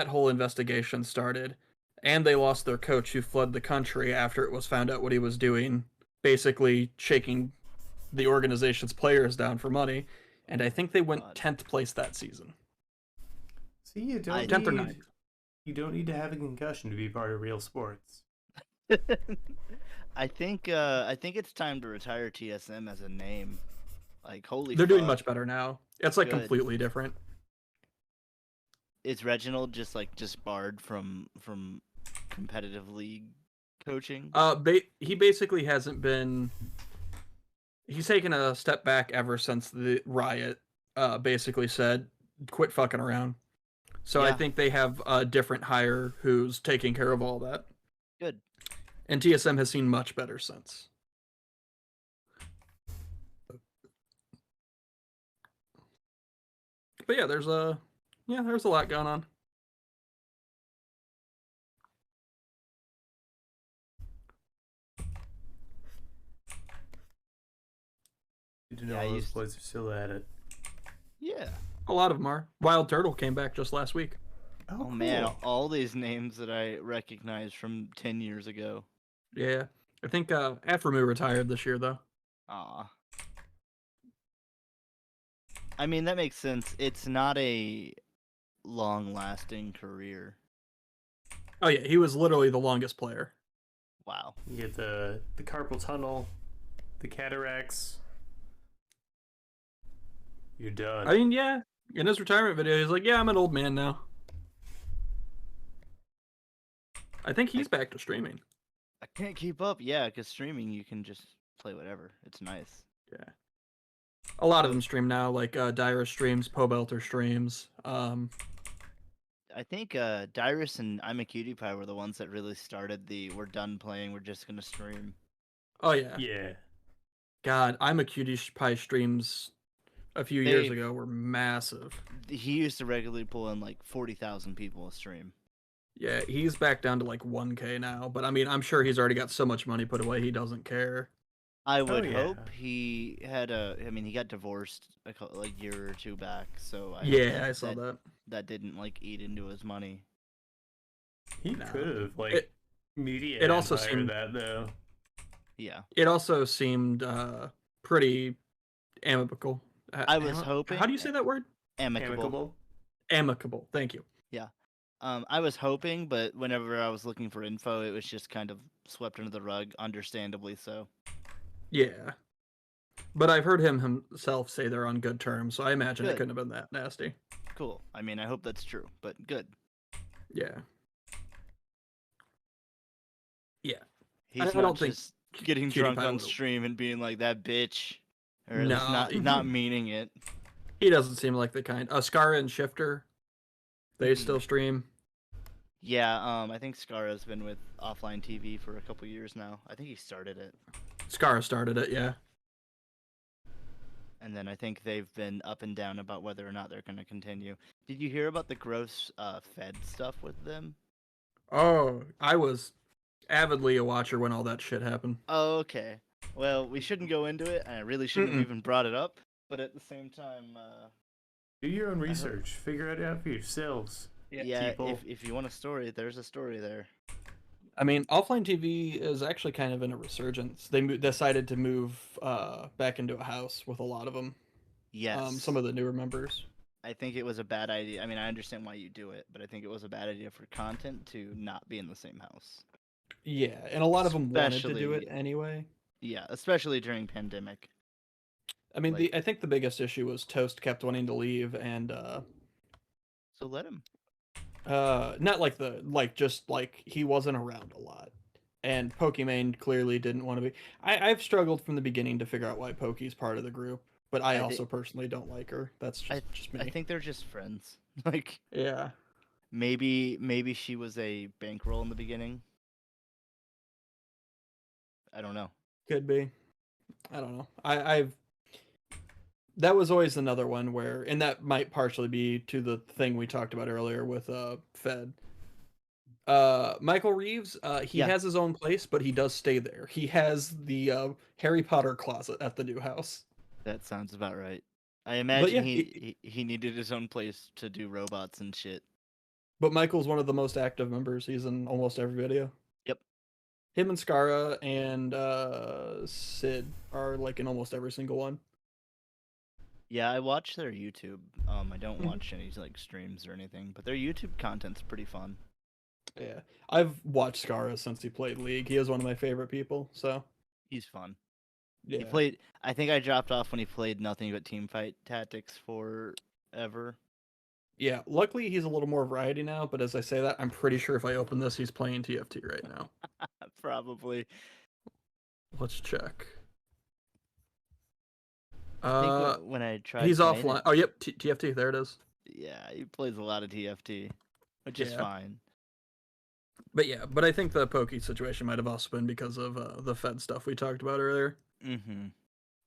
whole investigation started, and they lost their coach who fled the country after it was found out what he was doing, basically shaking the organization's players down for money, and I think they went God. 10th place that season. See, you don't 10th or need 9th. You don't need to have a concussion to be part of real sports. I think it's time to retire TSM as a name. Like, holy They're doing fuck. much better now. It's like Good. completely different. Is Reginald just barred from competitive league coaching? He basically hasn't been. He's taken a step back ever since the riot. Basically said, quit fucking around. So I Yeah. think they have a different hire who's taking care of all that. Good. And TSM has seen much better since. But yeah, there's a lot going on. Good to know Yeah, I all those used- boys are still at it. Yeah. A lot of them are. Wild Turtle came back just last week. Oh cool. man, all these names that I recognize from 10 years ago. Yeah. I think Aframu retired this year, though. Aw. I mean, that makes sense. It's not a long-lasting career. Oh, yeah. He was literally the longest player. Wow. You get the carpal tunnel, the cataracts. You're done. I mean, yeah. In his retirement video, he's like, yeah, I'm an old man now. I think he's back to streaming. I can't keep up. Yeah, because streaming, you can just play whatever. It's nice. Yeah. A lot of them stream now, like Dyra streams, Pobelter streams. I think Dyrus and I'm a Cutie Pie were the ones that really started the we're done playing, we're just going to stream. Oh, yeah. Yeah. God, I'm a Cutie Pie streams a few years ago were massive. He used to regularly pull in like 40,000 people a stream. Yeah, he's back down to like 1K now, but I mean, I'm sure he's already got so much money put away he doesn't care. I would yeah. hope he had he got divorced a year or two back, so I saw that. That didn't like eat into his money. He Nah. could have media. It also empire seemed that though. Yeah. It also seemed pretty amicable. I was hoping. How do you say that word? Amicable. Amicable. Thank you. Yeah. I was hoping, but whenever I was looking for info, it was just kind of swept under the rug, understandably so. Yeah. But I've heard him himself say they're on good terms, so I imagine it Good. couldn't have been that nasty. Cool. I mean, I hope that's true, but good. Yeah. Yeah. He's I not don't think just getting Cutie drunk Pie on would- stream and being like that bitch, or at No. least not meaning it. He doesn't seem like the kind. Skara and Shifter, they Mhm. still stream. Yeah, I think Scara's been with Offline TV for a couple years now. I think he started it. Skara started it, yeah. And then I think they've been up and down about whether or not they're going to continue. Did you hear about the gross Fed stuff with them? Oh, I was avidly a watcher when all that shit happened. Oh, okay. Well, we shouldn't go into it, and I really shouldn't have Mm-mm. even brought it up. But at the same time, Do your own research. Figure it out for yourselves. yeah, people. if you want a story, there's a story there. I mean, Offline TV is actually kind of in a resurgence. They decided to move back into a house with a lot of them. Yes. Some of the newer members. I think it was a bad idea. I mean, I understand why you do it, but I think it was a bad idea for content to not be in the same house. Yeah, and a lot of them wanted to do it Especially- anyway. Yeah, especially during pandemic. I mean, Like- I think the biggest issue was Toast kept wanting to leave, and So let him. not just he wasn't around a lot, and Pokimane clearly didn't want to be. I've struggled from the beginning to figure out why Poki's part of the group, but I I thi- also personally don't like her. That's just me. I think they're just friends. Like Yeah. maybe she was a bankroll in the beginning. I don't know. Could be. I don't know. I've that was always another one where, and that might partially be to the thing we talked about earlier with Fed. Michael Reeves, he Yeah. has his own place, but he does stay there. He has the Harry Potter closet at the new house. That sounds about right. I imagine yeah, he needed his own place to do robots and shit. But Michael's one of the most active members. He's in almost every video. Yep. Him and Skara and Sid are like in almost every single one. Yeah, I watch their YouTube. I don't Mhm. watch any like streams or anything, but their YouTube content's pretty fun. Yeah, I've watched Skara since he played League. He is one of my favorite people. So He's fun. yeah, He played. I think I dropped off when he played nothing but team fight tactics forever. yeah. Luckily, he's a little more variety now. But as I say that, I'm pretty sure if I open this, he's playing TFT right now. Probably. Let's check. I think when I tried. He's playing offline. it- Oh, yep, TFT. There it is. yeah, he plays a lot of TFT, which is Yeah. fine. But I think the Pokey situation might have also been because of the Fed stuff we talked about earlier. Mm-hmm.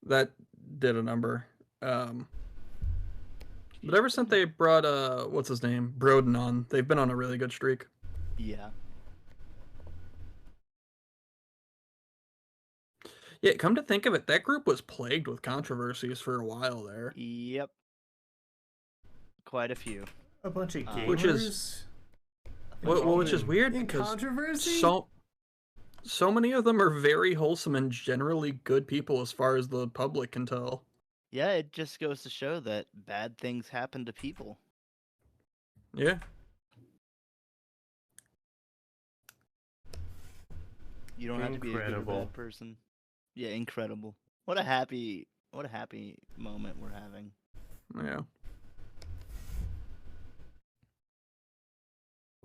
That did a number. But ever since they brought what's his name, Broden on, they've been on a really good streak. Yeah. Yeah, come to think of it, that group was plagued with controversies for a while there. Yep. Quite a few. A bunch of gamers. Which is which is weird in because controversy. so many of them are very wholesome and generally good people as far as the public can tell. Yeah, it just goes to show that bad things happen to people. Yeah. You don't have to be a good or Incredible. bad person. Yeah, incredible. What a happy moment we're having. Yeah.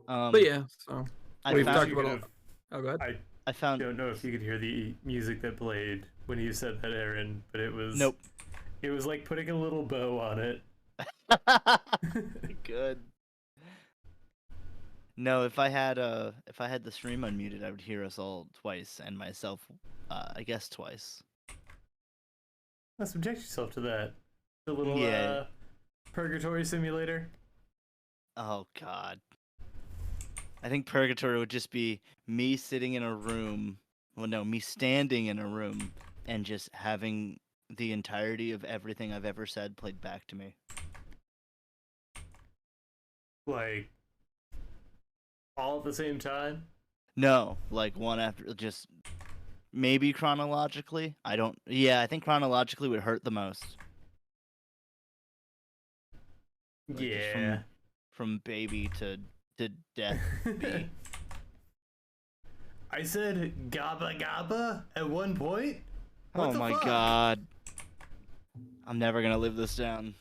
But But yeah, so we've found, talked You about could've- Oh, go ahead. I found don't know if you could hear the music that played when you said that, Aaron, but it was Nope. It was like putting a little bow on it. Good. No, if I had the stream unmuted, I would hear us all twice and myself, I guess twice. Now subject yourself to that. The little Yeah. purgatory simulator. Oh God. I think purgatory would just be me sitting in a room. Well, no, me standing in a room and just having the entirety of everything I've ever said played back to me. Like all at the same time. No, like one after, just maybe chronologically. I think chronologically would hurt the most. Like, just Yeah. From baby to death. B. I said gabba gabba at one point. What Oh the my fuck? God. I'm never gonna live this down.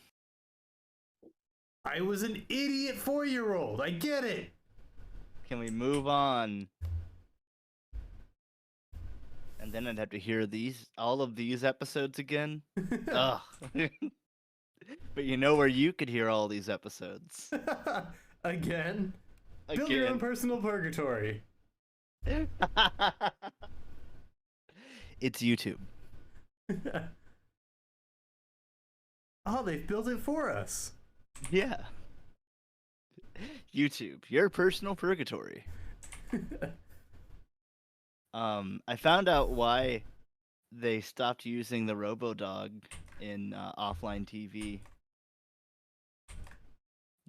I was an idiot 4-year-old. I get it. Can we move on? And then I'd have to hear all of these episodes again. Ugh. But you know where you could hear all these episodes? Again. Build your own personal purgatory. It's YouTube. Oh, they've built it for us. Yeah. YouTube, your personal purgatory. I found out why they stopped using the RoboDog in offline TV.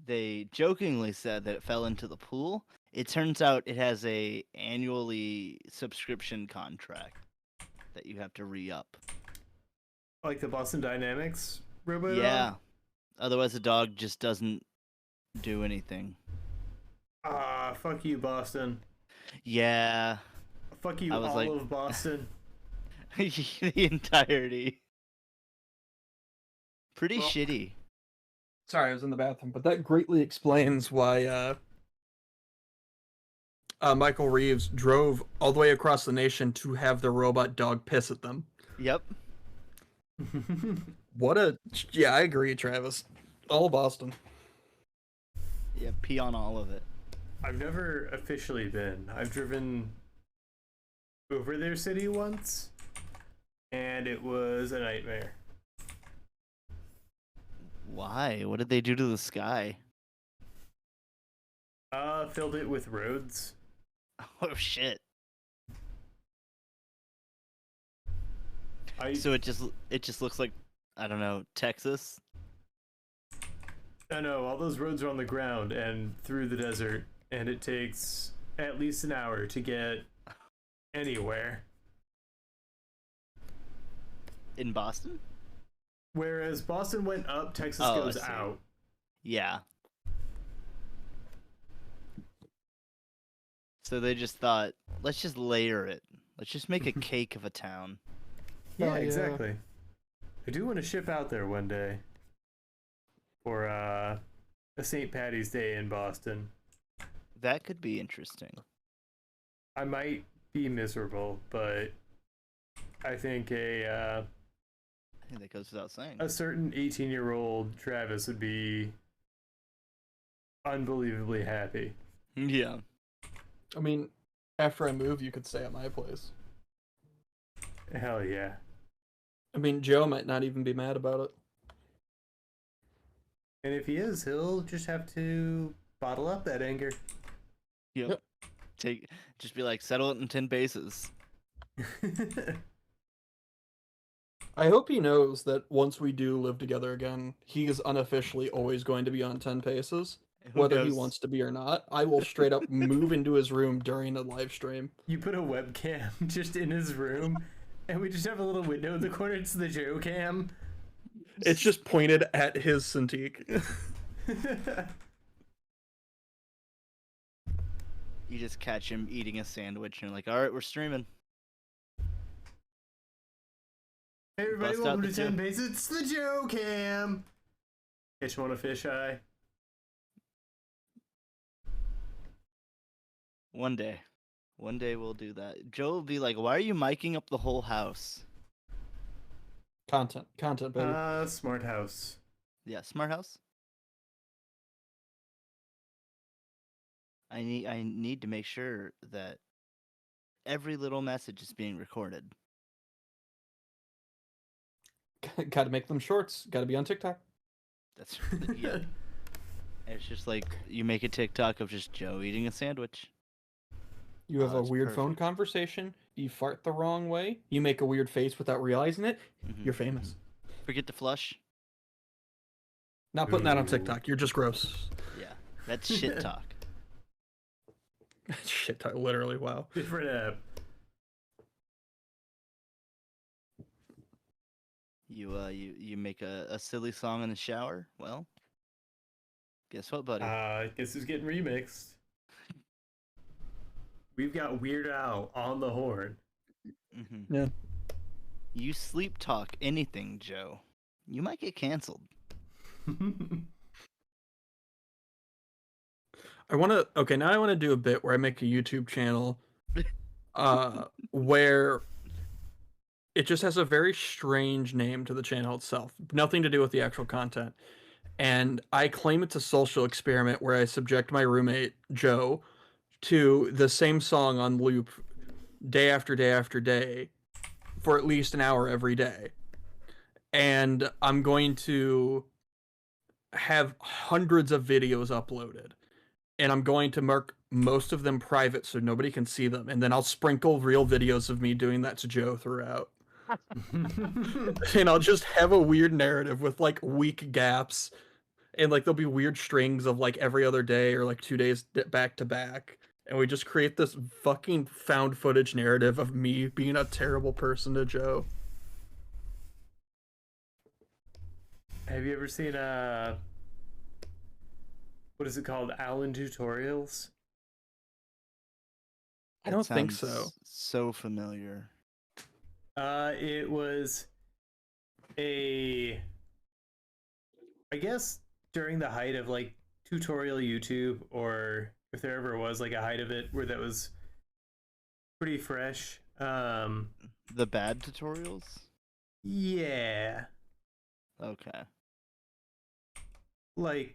They jokingly said that it fell into the pool. It turns out it has a annually subscription contract that you have to re-up. Like the Boston Dynamics robot? Yeah. Otherwise, the dog just doesn't do anything. Ah, fuck you, Boston. Yeah. Fuck you, I was all like- of Boston. The entirety. Pretty Well- shitty. Sorry, I was in the bathroom, but that greatly explains why Michael Reeves drove all the way across the nation to have the robot dog piss at them. Yep. Yeah, I agree, Travis. All Boston. Yeah, pee on all of it. I've never officially been. I've driven over their city once, and it was a nightmare. Why? What did they do to the sky? Filled it with roads. Oh shit. I So it just looks like, I don't know, Texas. know all those roads are on the ground and through the desert, and it takes at least an hour to get anywhere. In Boston? Whereas Boston went up, Texas Oh, I goes see. out. Yeah. So they just thought, let's just layer it. Let's just make a cake of a town. Yeah, Hell yeah. exactly. I do want to ship out there one day for a St. Patty's Day in Boston. That could be interesting. I might be miserable, but I think I think that goes without saying. a certain 18-year-old Travis would be unbelievably happy. Yeah. I mean, after I move, you could stay at my place. Hell yeah. I mean, Joe might not even be mad about it. And if he is, he'll just have to bottle up that anger. Yep. Just be like, settle it in 10 bases. I hope he knows that once we do live together again, he is unofficially always going to be on 10 paces. Who Whether he knows? wants to be or not, I will straight up move into his room during a live stream. You put a webcam just in his room, and we just have a little window in the corner. It's the Joe cam. It's just pointed at his Cintiq. You just catch him eating a sandwich, and you're like, all right, we're streaming. Hey everybody, Bust out welcome the to 10 Joe. Base. It's the Joe cam. Fish want a fish eye? One day we'll do that. Joe will be like, why are you miking up the whole house? Content, baby. Smart house. Yeah, smart house. I need to make sure that every little message is being recorded. Gotta make them shorts. Gotta be on TikTok. That's yeah. It's just like you make a TikTok of just Joe eating a sandwich. You have a that's weird phone perfect. conversation. You fart the wrong way. You make a weird face without realizing it. Mhm. You're famous. Forget to flush. Not putting that on Ooh. TikTok. You're just gross. Yeah, that's shit talk. Shit, literally, wow. Different app. You make a silly song in the shower. Well, guess what, buddy? Guess who's getting remixed? We've got Weird Al on the horn. Mm-hmm. Yeah. You sleep talk anything, Joe. You might get canceled. I want to. Okay, now I want to do a bit where I make a YouTube channel, where it just has a very strange name to the channel itself, nothing to do with the actual content, and I claim it's a social experiment where I subject my roommate Joe to the same song on loop day after day after day for at least an hour every day, and I'm going to have hundreds of videos uploaded. And I'm going to mark most of them private so nobody can see them. And then I'll sprinkle real videos of me doing that to Joe throughout. And I'll just have a weird narrative with like weak gaps. And like there'll be weird strings of like every other day or like 2 days back to back. And we just create this fucking found footage narrative of me being a terrible person to Joe. Have you ever seen what is it called? Alan Tutorials? I That don't think sounds so. So familiar. It was I guess during the height of like tutorial YouTube, or if there ever was like a height of it where that was pretty fresh. The bad tutorials? Yeah. Okay. Like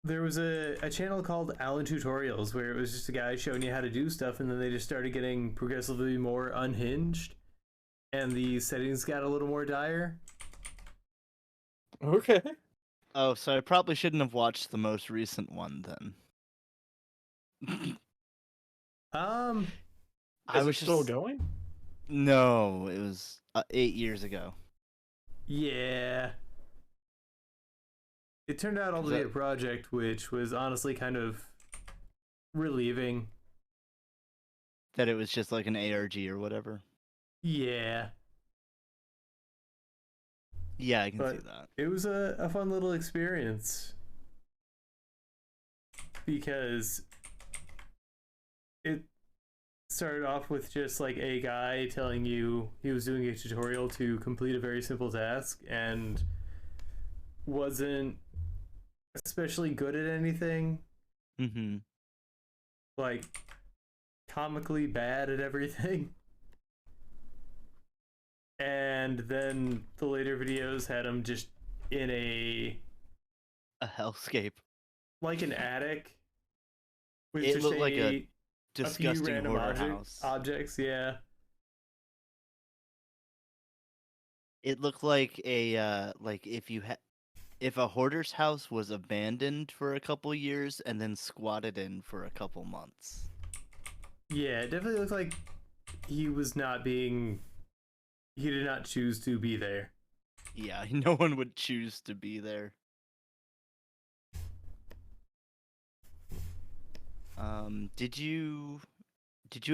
there was a channel called Alan Tutorials where it was just a guy showing you how to do stuff, and then they just started getting progressively more unhinged, and the settings got a little more dire. Okay. Oh, so I probably shouldn't have watched the most recent one then. I Is was it still just going? No, it was 8 years ago. Yeah. It turned out all to be a project, which was honestly kind of relieving. That it was just like an ARG or whatever. Yeah. Yeah, I can But see that. it was a fun little experience. Because it started off with just like a guy telling you he was doing a tutorial to complete a very simple task and wasn't especially good at anything, Mm-hmm. like comically bad at everything. And then the later videos had him just in A hellscape. like an attic with It just looked like a a few disgusting random horror house. objects. Yeah, It looked like a like if a hoarder's house was abandoned for a couple years and then squatted in for a couple months. yeah. It definitely looks like he was not being. He did not choose to be there. Yeah, no one would choose to be there. Did you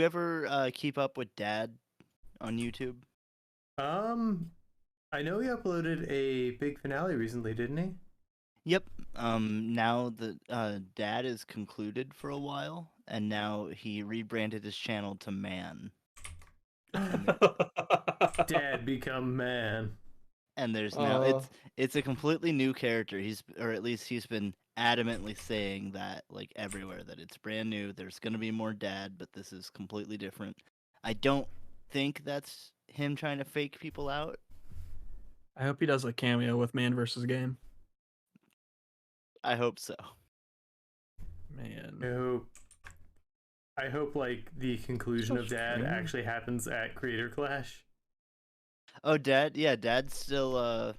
ever keep up with Dad on YouTube? I know he uploaded a big finale recently, didn't he? Yep. Now the Dad is concluded for a while, and now he rebranded his channel to Man. Dad become man. And there's now it's a completely new character. Or at least he's been adamantly saying that like everywhere that it's brand new. There's gonna be more Dad, but this is completely different. I don't think that's him trying to fake people out. I hope he does a cameo with Man vs. Game. I hope so. Man. I hope like the conclusion So of Dad strange. actually happens at Creator Clash. Oh, Dad, yeah, Dad's still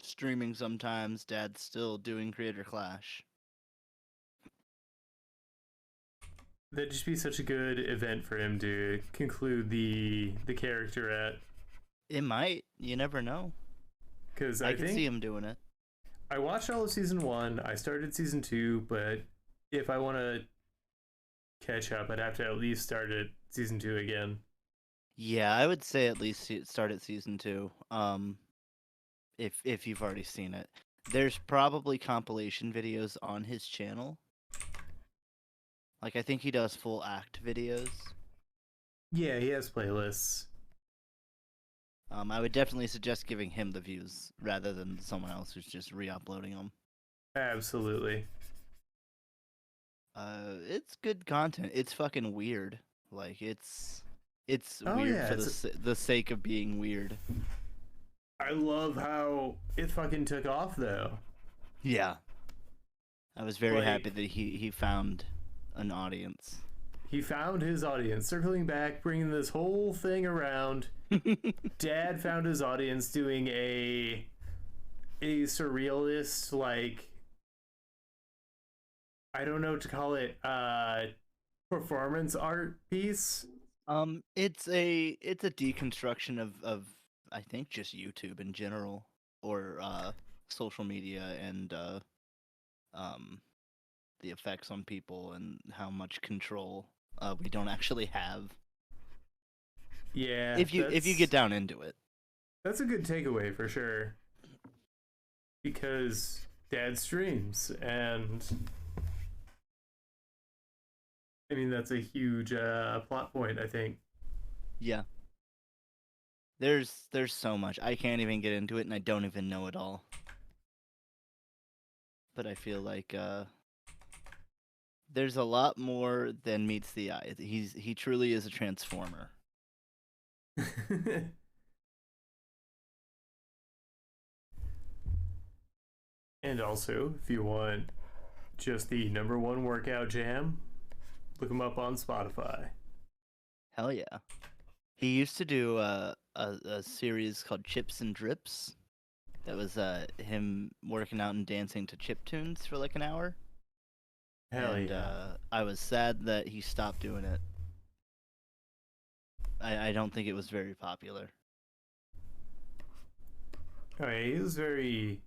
streaming sometimes. Dad's still doing Creator Clash. That'd just be such a good event for him to conclude the character at. It might. You never know. Because I can see him doing it. I watched all of season 1. I started season 2, but if I want to catch up, I'd have to at least start at season 2 again. Yeah, I would say at least start at season 2. If you've already seen it, there's probably compilation videos on his channel. Like I think he does full act videos. Yeah, he has playlists. I would definitely suggest giving him the views rather than someone else who's just re-uploading them. Absolutely. It's good content. It's fucking weird. Like it's Oh, weird yeah, for the sake of being weird. I love how it fucking took off, though. Yeah. I was very Like- happy that he found an audience. He found his audience. Circling back, bringing this whole thing around. Dad found his audience doing a surrealist, like, I don't know what to call it, performance art piece. It's a deconstruction of I think just YouTube in general, or social media and the effects on people and how much control we don't actually have. Yeah, If you get down into it. that's a good takeaway for sure. Because Dad streams, and I mean that's a huge plot point, I think. Yeah. There's so much. I can't even get into it and I don't even know it all. But I feel like there's a lot more than meets the eye. He truly is a transformer. And also, if you want just the #1 workout jam, look him up on Spotify. Hell yeah. He used to do a series called Chips and Drips. That was him working out and dancing to chip tunes for like an hour. Hell And yeah. I was sad that he stopped doing it. I don't think it was very popular. Oh, yeah, he was very,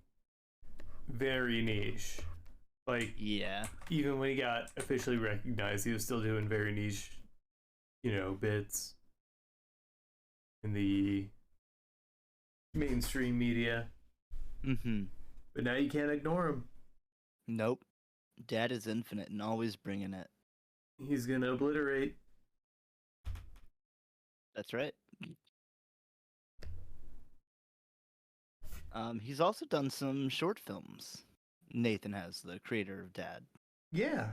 very niche. Like, Yeah. even when he got officially recognized, he was still doing very niche, bits in the mainstream media. Mm-hmm. But now you can't ignore him. Nope. Dad is infinite and always bringing it. He's gonna obliterate. That's right. He's also done some short films. Nathan has, the creator of Dad. Yeah.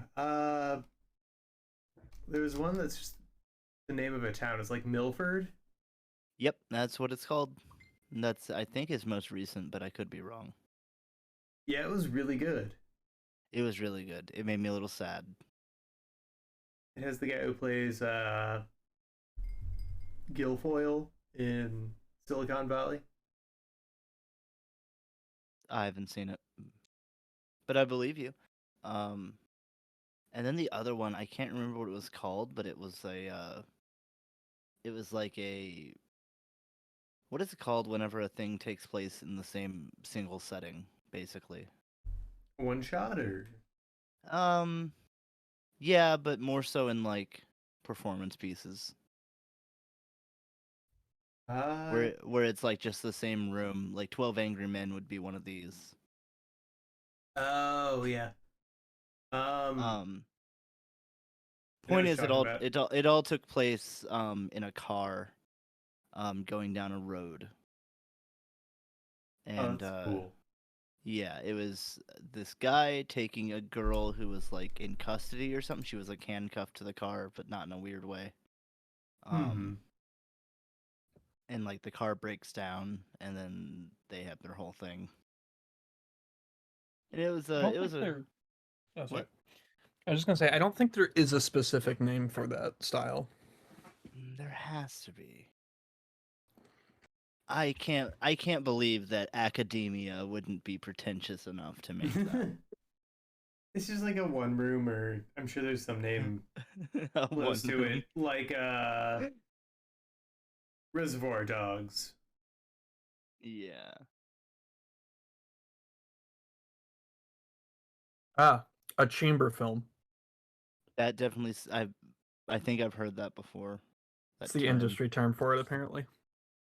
There was one that's just the name of a town. It's like Milford. Yep, that's what it's called. And that's, I think, his most recent, but I could be wrong. Yeah, it was really good. It was really good. It made me a little sad. It has the guy who plays Guilfoyle in Silicon Valley. I haven't seen it, but I believe you. And then the other one, I can't remember what it was called, but it was it was like a, what is it called whenever a thing takes place in the same single setting, basically? One shot or Yeah, but more so in like performance pieces. Where it's like just the same room. Like 12 Angry Men would be one of these. Oh yeah. Point is, it all took place in a car, going down a road. And that's cool. yeah, it was this guy taking a girl who was like in custody or something. She was like handcuffed to the car, but not in a weird way. And like the car breaks down, and then they have their whole thing. And it was Oh, sorry. I was just gonna say I don't think there is a specific name for that style. There has to be. I can't believe that academia wouldn't be pretentious enough to make that. It's just like a one room, or I'm sure there's some name close to it, like Reservoir Dogs. Yeah. A chamber film. That definitely, I think I've heard that before. That's the industry term for it, apparently.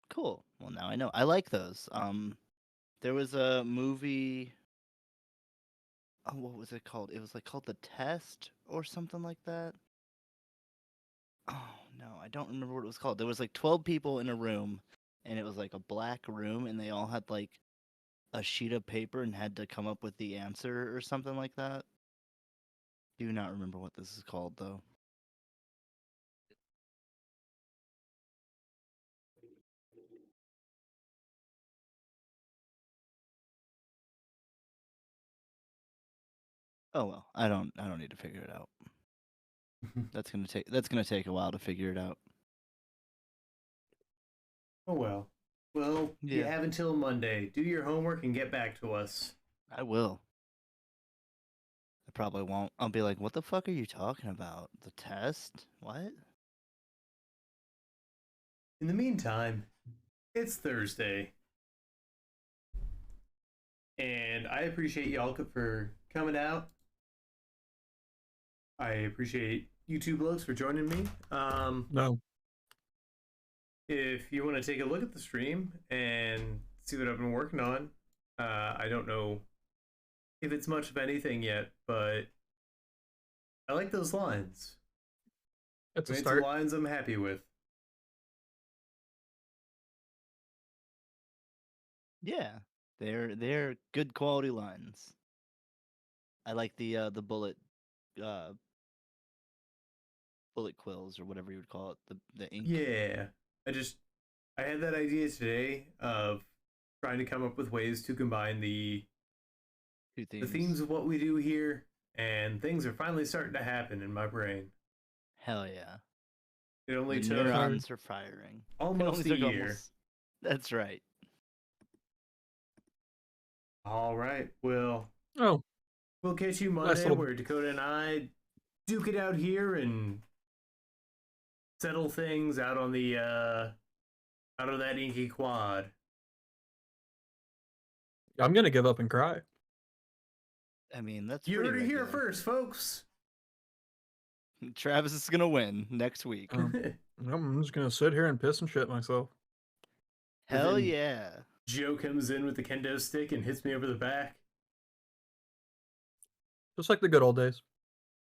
Cool. Well, now I know. I like those. There was a movie. Oh, what was it called? It was like called The Test or something like that. Oh no, I don't remember what it was called. There was like 12 people in a room, and it was like a black room, and they all had like a sheet of paper and had to come up with the answer or something like that. Do not remember what this is called though. Oh well, I don't need to figure it out. That's gonna take a while to figure it out. Oh well. Well, you have until Monday. Do your homework and get back to us. I will. I probably won't. I'll be like, what the fuck are you talking about? The test? What? In the meantime, it's Thursday. And I appreciate y'all for coming out. I appreciate you two blokes for joining me. No. If you want to take a look at the stream and see what I've been working on, I don't know if it's much of anything yet, but I like those lines. It's a start. Lines I'm happy with. Yeah, they're good quality lines. I like the bullet quills or whatever you would call it, the ink. Yeah, I had that idea today of trying to come up with ways to combine the themes of what we do here, and things are finally starting to happen in my brain. Hell yeah! It only the took neurons are firing. Almost a year. That's right. All right. Well. Oh. We'll catch you Monday, where Dakota and I duke it out here and settle things out on the out of that inky quad. I'm gonna give up and cry. I mean, that's you heard it here first, folks. Travis is gonna win next week. I'm just gonna sit here and piss and shit myself. Hell yeah! Joe comes in with the kendo stick and hits me over the back. Just like the good old days.